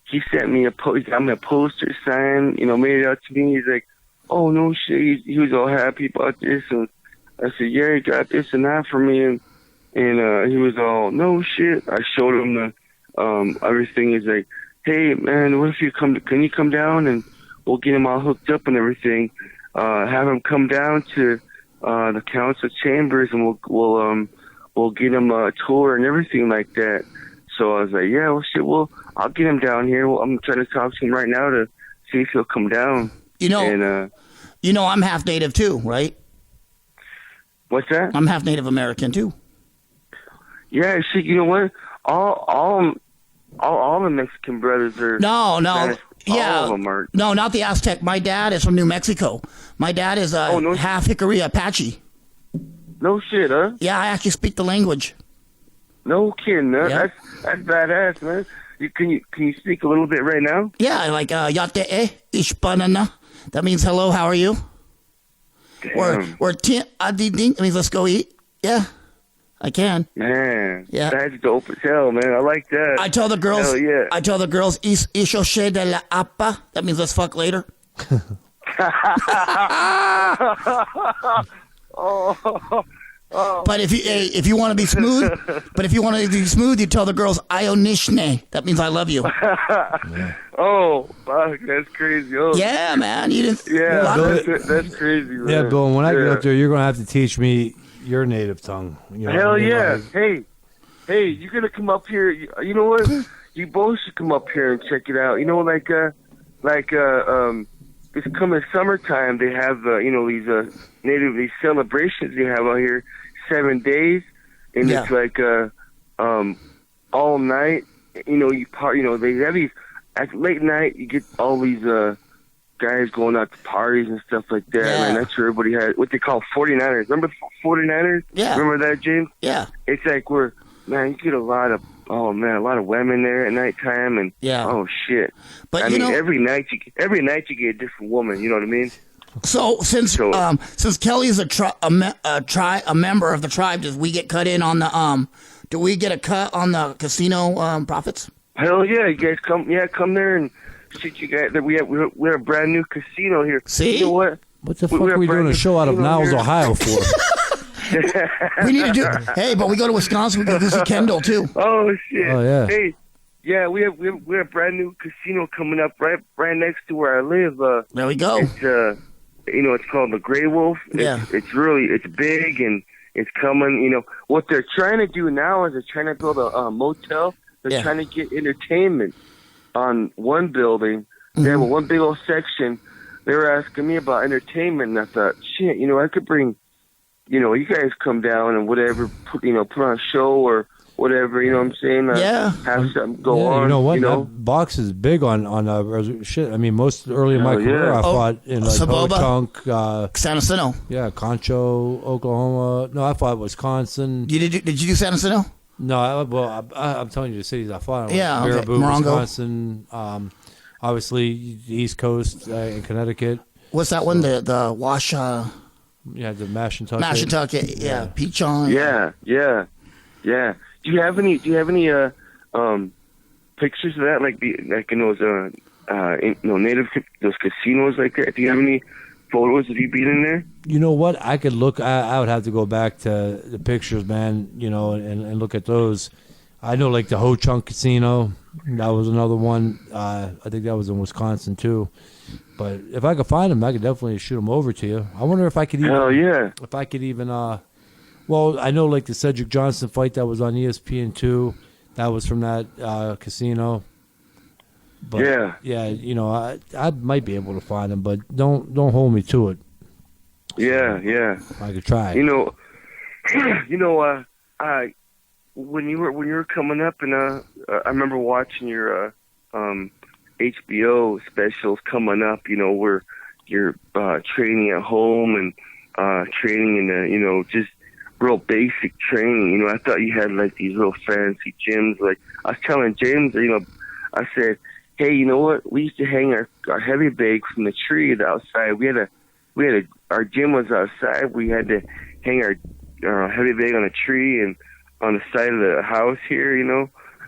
Speaker 8: He sent me he got me a poster signed, made it out to me. He's like, oh, no shit. He was all happy about this, and I said, yeah, he got this and that for me, and he was all, no shit. I showed him the everything. He's like, hey, man, what if can you come down, and we'll get him all hooked up and everything. Have him come down to the council chambers, and we'll get him a tour and everything like that. So I was like, yeah, well, shit, I'll get him down here. Well, I'm trying to talk to him right now to see if he'll come down. And
Speaker 5: I'm half Native too, right?
Speaker 8: what's that?
Speaker 5: I'm half Native American too.
Speaker 8: Yeah, shit. You know what? All the Mexican brothers are.
Speaker 5: No.
Speaker 8: Spanish.
Speaker 5: Yeah.
Speaker 8: All of them are.
Speaker 5: No, not the Aztec. My dad is from New Mexico. My dad is half Hickory Apache.
Speaker 8: No shit, huh?
Speaker 5: Yeah, I actually speak the language.
Speaker 8: No kidding, huh?
Speaker 5: Yeah.
Speaker 8: That's badass, man. Can you speak a little bit right now?
Speaker 5: Yeah, like Yate Ishpanana. That means hello, how are you?
Speaker 8: Damn.
Speaker 5: Or Tin Adiding. It means let's go eat. Yeah. I can.
Speaker 8: Man,
Speaker 5: Yeah.
Speaker 8: that's dope as hell, man. I like that.
Speaker 5: I tell the girls.
Speaker 8: Hell yeah.
Speaker 5: I tell the girls. Ishoche de la apa. That means let's fuck later. But if you want to be smooth, you tell the girls Ionishne. That means I love you.
Speaker 8: Oh, fuck, that's crazy. Oh,
Speaker 5: Yeah, man. You didn't.
Speaker 8: yeah,
Speaker 3: Bill,
Speaker 8: that's crazy, man.
Speaker 3: Yeah, Bill. When I get
Speaker 8: Yeah.
Speaker 3: up there, you're gonna have to teach me your native tongue. You know what I
Speaker 8: Hell
Speaker 3: mean?
Speaker 8: yeah.
Speaker 3: Like,
Speaker 8: Hey, you gonna come up here? You know what? You both should come up here and check it out. You know, it's coming summertime. They have, these celebrations they have out here, 7 days, and
Speaker 5: Yeah.
Speaker 8: it's like, all night. You know, they have these, at late night, you get all these, guys going out to parties and stuff like that.
Speaker 5: Yeah.
Speaker 8: Man, that's where everybody had what they call 49ers. Remember 49ers?
Speaker 5: Yeah.
Speaker 8: Remember that, James?
Speaker 5: Yeah.
Speaker 8: It's like you get a lot of women there at nighttime, and
Speaker 5: Yeah.
Speaker 8: oh shit.
Speaker 5: But
Speaker 8: I
Speaker 5: you
Speaker 8: mean,
Speaker 5: know.
Speaker 8: every night you get a different woman. You know what I mean?
Speaker 5: So since Kelly's a member of the tribe, does we get cut in on the Do we get a cut on the casino profits?
Speaker 8: Hell yeah, you guys come there and shit. You guys, we're a brand new casino here.
Speaker 5: See?
Speaker 8: You know what?
Speaker 3: what the
Speaker 8: We-
Speaker 3: fuck
Speaker 8: we
Speaker 3: are
Speaker 8: have
Speaker 3: we doing
Speaker 8: brand
Speaker 3: a
Speaker 8: new
Speaker 3: show out of
Speaker 8: casino
Speaker 3: Niles,
Speaker 8: here.
Speaker 3: Ohio for?
Speaker 5: We need to do. Hey, but we go to Wisconsin. We can go see Kendall too.
Speaker 8: Oh shit.
Speaker 3: Oh, yeah.
Speaker 8: Hey, yeah, we have a brand new casino coming up right next to where I live.
Speaker 5: There we go.
Speaker 8: It's it's called the Grey Wolf.
Speaker 5: Yeah.
Speaker 8: It's big and it's coming. You know what they're trying to do now is they're trying to build a motel. They're
Speaker 5: Yeah.
Speaker 8: trying to get entertainment on one building. They have one big old section. They were asking me about entertainment, and I thought, shit, I could bring, you guys come down and whatever, put on a show or whatever. You know what I'm saying?
Speaker 5: Yeah.
Speaker 8: Have something go
Speaker 3: Yeah,
Speaker 8: on.
Speaker 3: you know what? That box is big on shit. I mean, most early in my
Speaker 8: Hell yeah.
Speaker 3: career, I
Speaker 5: Oh,
Speaker 3: fought in like
Speaker 5: Saboba?
Speaker 3: Ho-Chunk,
Speaker 5: San Jacinto.
Speaker 3: Concho, Oklahoma. No, I fought Wisconsin.
Speaker 5: Did you do San Jacinto?
Speaker 3: No, I'm telling you the cities I fought in.
Speaker 5: Yeah, okay.
Speaker 3: Baraboo,
Speaker 5: Morongo.
Speaker 3: Wisconsin. Obviously, the East Coast in Connecticut.
Speaker 5: What's that one? The Wash
Speaker 3: Yeah, the Mashantucket.
Speaker 5: Mashantucket. Yeah, Peachon.
Speaker 8: Yeah. Do you have any pictures of that, like in those native those casinos like that? Do you have any photos of you being in there?
Speaker 3: You know what? I could look. I would have to go back to the pictures, man. And look at those. I know, like the Ho-Chunk Casino. That was another one. I think that was in Wisconsin too. But if I could find them, I could definitely shoot them over to you. I wonder if I could even.
Speaker 8: Hell yeah.
Speaker 3: If I could even. Well, I know like the Cedric Johnson fight that was on ESPN2. That was from that casino. But,
Speaker 8: yeah.
Speaker 3: I might be able to find them, but don't hold me to it.
Speaker 8: Yeah.
Speaker 3: I could try.
Speaker 8: When you were coming up, and I remember watching your HBO specials coming up. Where you're training at home and training in the just real basic training. I thought you had like these real fancy gyms. Like I was telling James, I said, hey, you know what? We used to hang our heavy bag from the tree outside. Our gym was outside. We had to hang our heavy bag on a tree and on the side of the house here.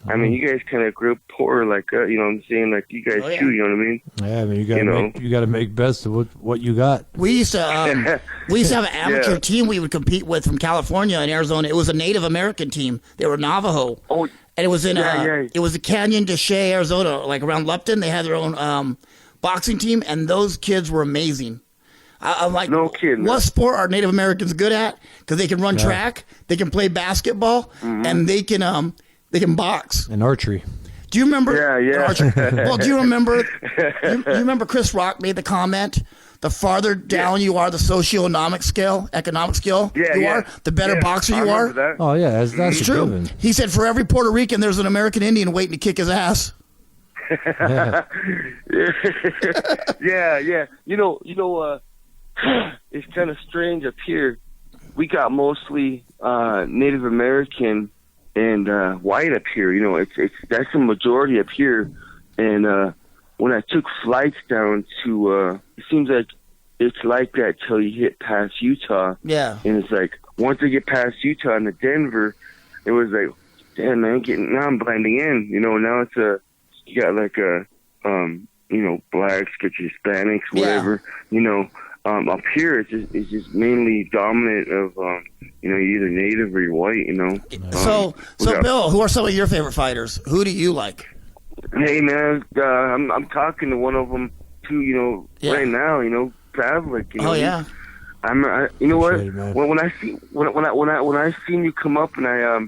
Speaker 8: I mean, you guys kind of grew up poor, like what I'm saying, like you guys too. You know what I mean?
Speaker 3: Yeah, I mean, you got to make best of what you got.
Speaker 5: We used to have an amateur team we would compete with from California and Arizona. It was a Native American team. They were Navajo.
Speaker 8: Oh,
Speaker 5: and it was in it was the Canyon de Chelly, Arizona, like around Lupton. They had their own boxing team, and those kids were amazing. I'm like,
Speaker 8: no kidding.
Speaker 5: What sport are Native Americans good at? Because they can run track, they can play basketball, and they can box
Speaker 3: And archery.
Speaker 5: Do you remember?
Speaker 8: Yeah.
Speaker 5: Well, do you remember? You remember Chris Rock made the comment: the farther down you are, the economic scale you are, the better boxer you are.
Speaker 8: That.
Speaker 3: Oh yeah, that's
Speaker 5: It's
Speaker 3: a
Speaker 5: true.
Speaker 3: given.
Speaker 5: He said for every Puerto Rican, there's an American Indian waiting to kick his ass.
Speaker 8: Yeah. It's kind of strange up here. We got mostly Native American and white up here. That's the majority up here. And when I took flights down to, it seems like it's like that till you hit past Utah.
Speaker 5: Yeah.
Speaker 8: And it's like once I get past Utah into Denver, it was like, damn man, now I'm blending in. You know, now it's you got like you know, blacks, get your Hispanics, whatever. You know, up here it's just mainly dominant of you know, you're either native or you're white. You know.
Speaker 5: So Bill, who are some of your favorite fighters? Who do you like?
Speaker 8: Hey man, I'm talking to one of them too. You know, right now. You know, Pavlik. You know.
Speaker 5: Oh yeah.
Speaker 8: You know what?
Speaker 3: Appreciate it, man.
Speaker 8: When I seen you come up and I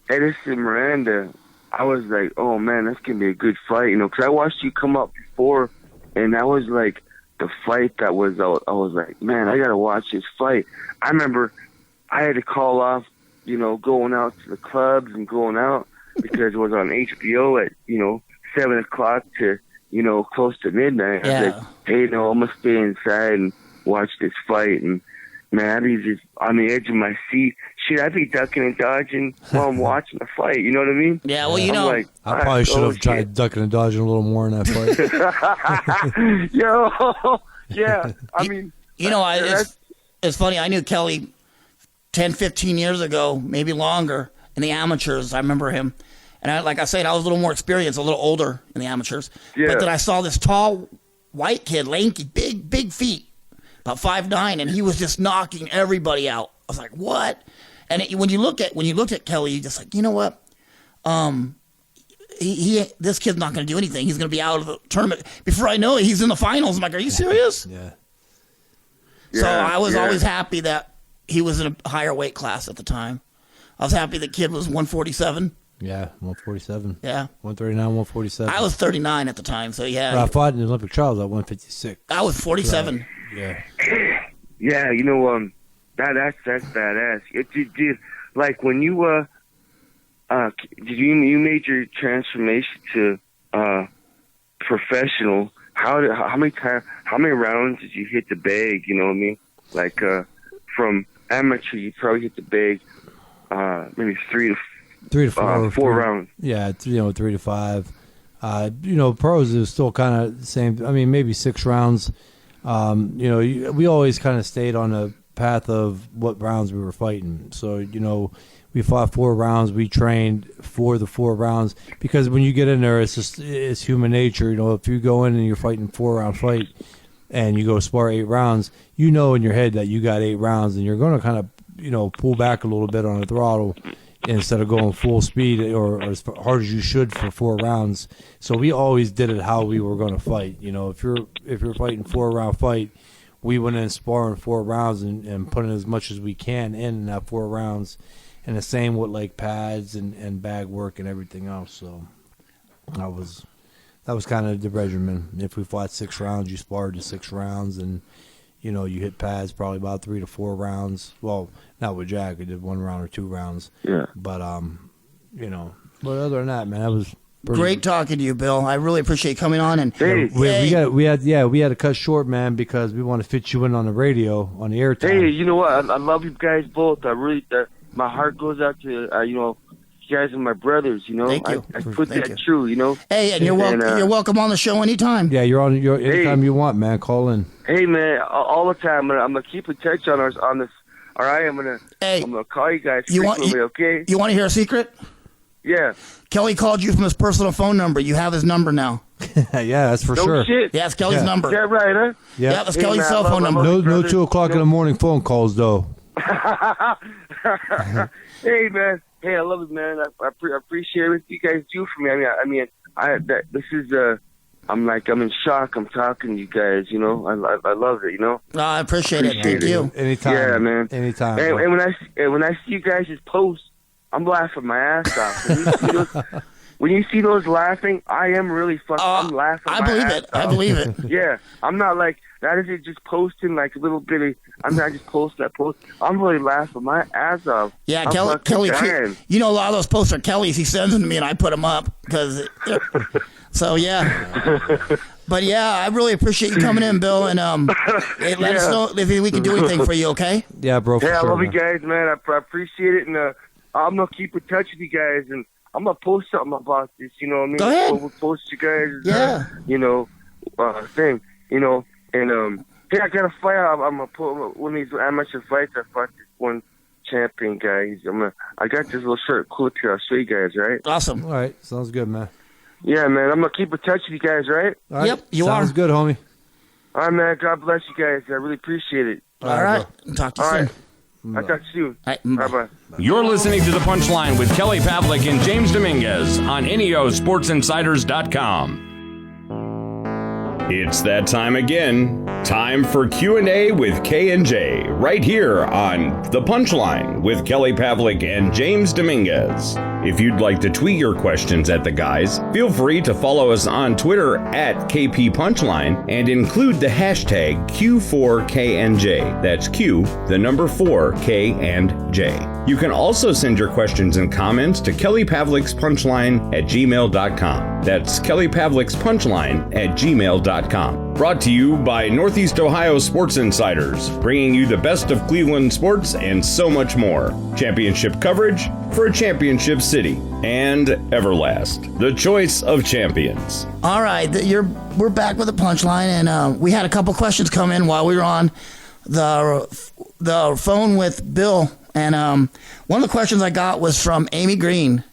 Speaker 8: Edison Miranda, I was like, oh man, that's gonna be a good fight. You know, because I watched you come up before, and that was like the fight that was. I was like, man, I gotta watch this fight. I remember I had to call off, you know, going out to the clubs and going out because it was on HBO at 7 o'clock to close to midnight.
Speaker 5: Yeah.
Speaker 8: I was like, hey, no, I'm gonna stay inside and watch this fight. And man, I'd be just on the edge of my seat. Shit, I'd be ducking and dodging while I'm watching the fight. You know what I mean?
Speaker 5: Yeah, well, you
Speaker 8: I'm
Speaker 5: know,
Speaker 8: like,
Speaker 3: I probably should have tried
Speaker 8: shit.
Speaker 3: ducking and dodging a little more in that fight.
Speaker 8: Yo, yeah. I mean,
Speaker 5: you know,
Speaker 8: that's-
Speaker 5: it's funny. I knew Kelly 10, 15 years ago, maybe longer, in the amateurs. I remember him. And like I said, I was a little more experienced, a little older in the amateurs.
Speaker 8: Yeah.
Speaker 5: But then I saw this tall, white kid, lanky, big feet, about 5'9", and he was just knocking everybody out. I was like, what? And when you looked at Kelly, you're just like, you know what? This kid's not going to do anything. He's going to be out of the tournament. Before I know it, he's in the finals. I'm like, are you serious?
Speaker 3: Yeah.
Speaker 5: So I was
Speaker 8: yeah.
Speaker 5: always happy that he was in a higher weight class at the time. I was happy the kid was 147.
Speaker 3: Yeah, 147.
Speaker 5: Yeah.
Speaker 3: 139, 147.
Speaker 5: I was 39 at the time, so yeah.
Speaker 3: I fought in the Olympic trials at 156.
Speaker 5: I was 47.
Speaker 3: Yeah.
Speaker 8: Yeah, you know, that's badass. It did like when you did you made your transformation to professional. How many rounds did you hit the bag? You know what I mean? Like from amateur, you probably hit the bag maybe 3 to 4 rounds.
Speaker 3: Yeah, 3 to 5. Pros is still kind of the same. I mean, maybe 6 rounds. We always kind of stayed on a path of what rounds we were fighting. So, we fought 4 rounds. We trained for the 4 rounds because when you get in there, it's human nature. If you go in and you're fighting 4-round fight and you go spar 8 rounds, in your head that you got 8 rounds and you're going to kind of, pull back a little bit on the throttle instead of going full speed or as hard as you should for 4 rounds. So we always did it how we were going to fight. If you're fighting 4-round fight, we went in sparring 4 rounds and putting as much as we can in that 4 rounds. And the same with like pads and bag work and everything else. So that was kind of the regimen. If we fought 6 rounds, you sparred to 6 rounds, and you hit pads probably about 3 to 4 rounds. Well, not with Jack, we did 1 round or 2 rounds.
Speaker 8: Yeah.
Speaker 3: But but other than that, man, that was pretty
Speaker 5: Great talking to you, Bill. I really appreciate you coming on. And
Speaker 8: Hey.
Speaker 3: We had to cut short, man, because we want to fit you in on the radio on the airtime.
Speaker 8: Hey, you know what? I love you guys both. I really, my heart goes out to you guys are my brothers.
Speaker 5: Thank you.
Speaker 8: I put
Speaker 5: Thank
Speaker 8: that
Speaker 5: you.
Speaker 8: true.
Speaker 5: Hey, and you're welcome on the show anytime.
Speaker 3: Yeah, you're on anytime you want, man. Call in.
Speaker 8: Hey man, all the time. I'm gonna keep in touch on this. All right, I'm
Speaker 5: Hey,
Speaker 8: gonna call you guys
Speaker 5: you want-
Speaker 8: frequently. Okay?
Speaker 5: You want to hear a secret?
Speaker 8: Yeah.
Speaker 5: Kelly called you from his personal phone number. You have his number now.
Speaker 3: Yeah, that's for
Speaker 8: No
Speaker 3: sure.
Speaker 8: shit.
Speaker 5: Yeah, it's Kelly's
Speaker 3: Yeah.
Speaker 5: number.
Speaker 8: Is that right, huh?
Speaker 3: Yeah.
Speaker 5: Yeah, that's
Speaker 8: Hey,
Speaker 5: Kelly's
Speaker 8: man,
Speaker 5: cell
Speaker 8: I
Speaker 5: phone
Speaker 8: love-
Speaker 5: number.
Speaker 3: No
Speaker 8: brothers,
Speaker 3: 2 o'clock in the morning phone calls though.
Speaker 8: Hey man, hey, I love it, man. I appreciate everything you guys do for me. This is I'm in shock. I'm talking to you guys. I love it.
Speaker 5: I appreciate it. Thank
Speaker 8: Appreciate
Speaker 5: you.
Speaker 3: Anytime.
Speaker 8: Yeah, man.
Speaker 3: Anytime.
Speaker 8: And,
Speaker 3: bro.
Speaker 8: and when I see you guys just post, I'm laughing my ass off. When you see those laughing, I am really fucking. I'm laughing.
Speaker 5: I
Speaker 8: my
Speaker 5: believe
Speaker 8: ass
Speaker 5: it. I
Speaker 8: off.
Speaker 5: believe it.
Speaker 8: Yeah, I'm not like that. Isn't just posting like a little bit of. I'm not just posting that post. I'm really laughing my ass off.
Speaker 5: Yeah,
Speaker 8: I'm fucking
Speaker 5: Kelly.
Speaker 8: dying.
Speaker 5: A lot of those posts are Kelly's. He sends them to me, and I put them up because. So yeah, but yeah, I really appreciate you coming in, Bill, and hey, let us know if we can do anything for you. Okay?
Speaker 3: Yeah, bro. For
Speaker 8: Yeah,
Speaker 3: sure,
Speaker 8: I love you
Speaker 3: man.
Speaker 8: guys, man. I appreciate it, and I'm gonna keep in touch with you guys, and I'm gonna post something about this. You know what I mean?
Speaker 5: Go ahead.
Speaker 8: We'll post you guys.
Speaker 5: Yeah.
Speaker 8: Thing. And Hey, I got a fight. I'm gonna put one of these amateur fights. I fought this one champion guy. I got this little short clip here. I'll show you guys, right?
Speaker 5: Awesome.
Speaker 3: All right, sounds good, man.
Speaker 8: Yeah, man. I'm gonna keep in touch with you guys, right?
Speaker 3: All right,
Speaker 5: Yep, you
Speaker 3: sounds
Speaker 5: are.
Speaker 3: good, homie.
Speaker 8: All right, man. God bless you guys. I really appreciate it.
Speaker 5: All right. Talk to you
Speaker 8: All
Speaker 5: soon.
Speaker 8: right. I'll talk to you.
Speaker 5: All right, bye.
Speaker 8: Bye-bye.
Speaker 1: You're listening to The Punchline with Kelly Pavlik and James Dominguez on NEOSportsInsiders.com. It's that time again. Time for Q&A with K&J right here on The Punchline with Kelly Pavlik and James Dominguez. If you'd like to tweet your questions at the guys, feel free to follow us on Twitter at KP Punchline and include the hashtag Q4KNJ. That's Q, the number 4, K and J. You can also send your questions and comments to Kelly Pavlik's Punchline at gmail.com. That's Kelly Pavlik's Punchline at gmail.com. Brought to you by Northeast Ohio Sports Insiders, bringing you the best of Cleveland sports and so much more. Championship coverage for a championship city. And Everlast, the choice of champions.
Speaker 5: All right, we're back with the Punchline, and we had a couple questions come in while we were on the phone with Bill. And one of the questions I got was from Amy Green,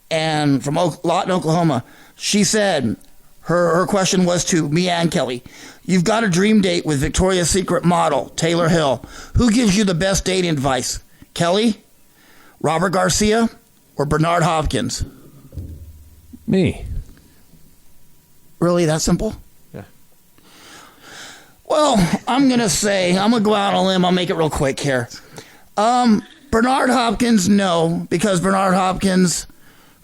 Speaker 5: and from Lawton, Oklahoma. She said her question was to me and Kelly. You've got a dream date with Victoria's Secret model Taylor Hill. Who gives you the best dating advice? Kelly, Robert Garcia, or Bernard Hopkins?
Speaker 3: Me.
Speaker 5: Really, that simple?
Speaker 3: Yeah.
Speaker 5: Well, I'm going to go out on a limb. I'll make it real quick here. Bernard Hopkins, no, because Bernard Hopkins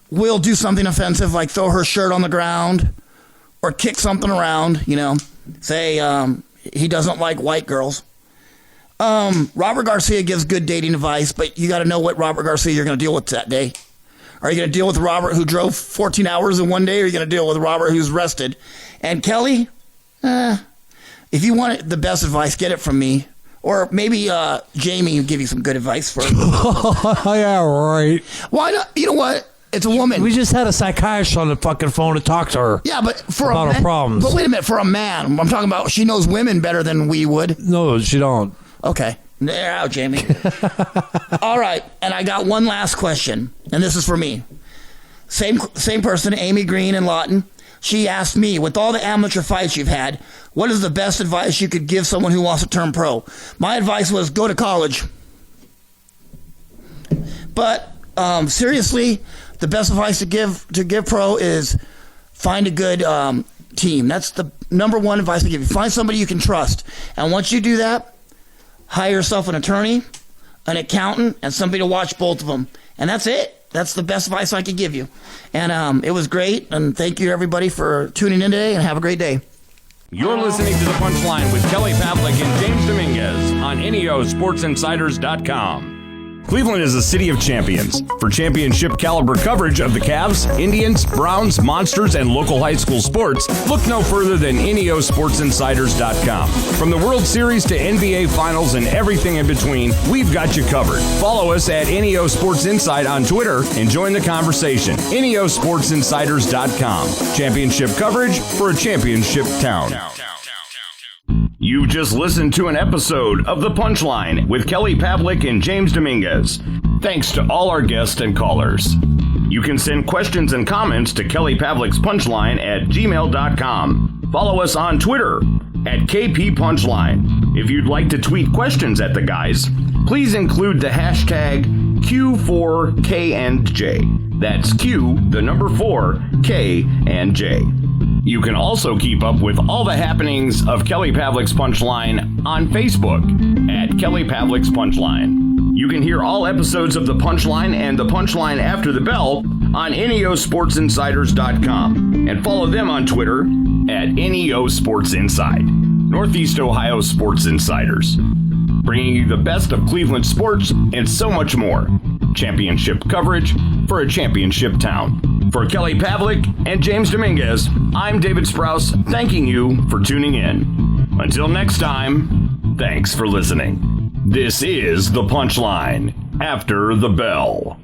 Speaker 5: will do something offensive, like throw her shirt on the ground or kick something around, say he doesn't like white girls. Robert Garcia gives good dating advice, but you got to know what Robert Garcia you're going to deal with that day. Are you going to deal with Robert who drove 14 hours in one day, or are you going to deal with Robert who's rested? And Kelly, if you want the best advice, get it from me. Or maybe Jamie will give you some good advice for
Speaker 3: Yeah, right.
Speaker 5: Why not? You know what? It's a woman.
Speaker 9: We just had a psychiatrist on the fucking phone to talk to her.
Speaker 5: Yeah, but for
Speaker 9: about
Speaker 5: a man,
Speaker 9: our problems.
Speaker 5: But wait a minute, for a man, I'm talking about she knows women better than we would.
Speaker 9: No, she don't.
Speaker 5: Okay. There out, Jamie. All right, and I got one last question, and this is for me. Same person, Amy Green in Lawton. She asked me, with all the amateur fights you've had, what is the best advice you could give someone who wants to turn pro? My advice was go to college. But seriously, the best advice to give pro is find a good team. That's the number one advice I give you. Find somebody you can trust. And once you do that, hire yourself an attorney, an accountant, and somebody to watch both of them. And that's it. That's the best advice I could give you. And it was great. And thank you, everybody, for tuning in today, and have a great day.
Speaker 1: You're listening to The Punchline with Kelly Pavlik and James Dominguez on NEOSportsInsiders.com. Cleveland is a city of champions. For championship caliber coverage of the Cavs, Indians, Browns, Monsters, and local high school sports, look no further than NEOSportsInsiders.com. From the World Series to NBA Finals and everything in between, we've got you covered. Follow us at NEO Sports Inside on Twitter and join the conversation. NEOSportsInsiders.com. Championship coverage for a championship town. You've just listened to an episode of The Punchline with Kelly Pavlik and James Dominguez. Thanks to all our guests and callers. You can send questions and comments to Kelly Pavlik's Punchline at gmail.com. Follow us on Twitter at KP Punchline. If you'd like to tweet questions at the guys, please include the hashtag Q4KNJ. That's Q, the number 4, K, and J. You can also keep up with all the happenings of Kelly Pavlik's Punchline on Facebook at Kelly Pavlik's Punchline. You can hear all episodes of The Punchline and The Punchline After the Bell on NEOSportsInsiders.com and follow them on Twitter at NEOSportsInside. Northeast Ohio Sports Insiders, bringing you the best of Cleveland sports and so much more. Championship coverage for a championship town. For Kelly Pavlik and James Dominguez, I'm David Sprouse, thanking you for tuning in. Until next time, thanks for listening. This is The Punchline After the Bell.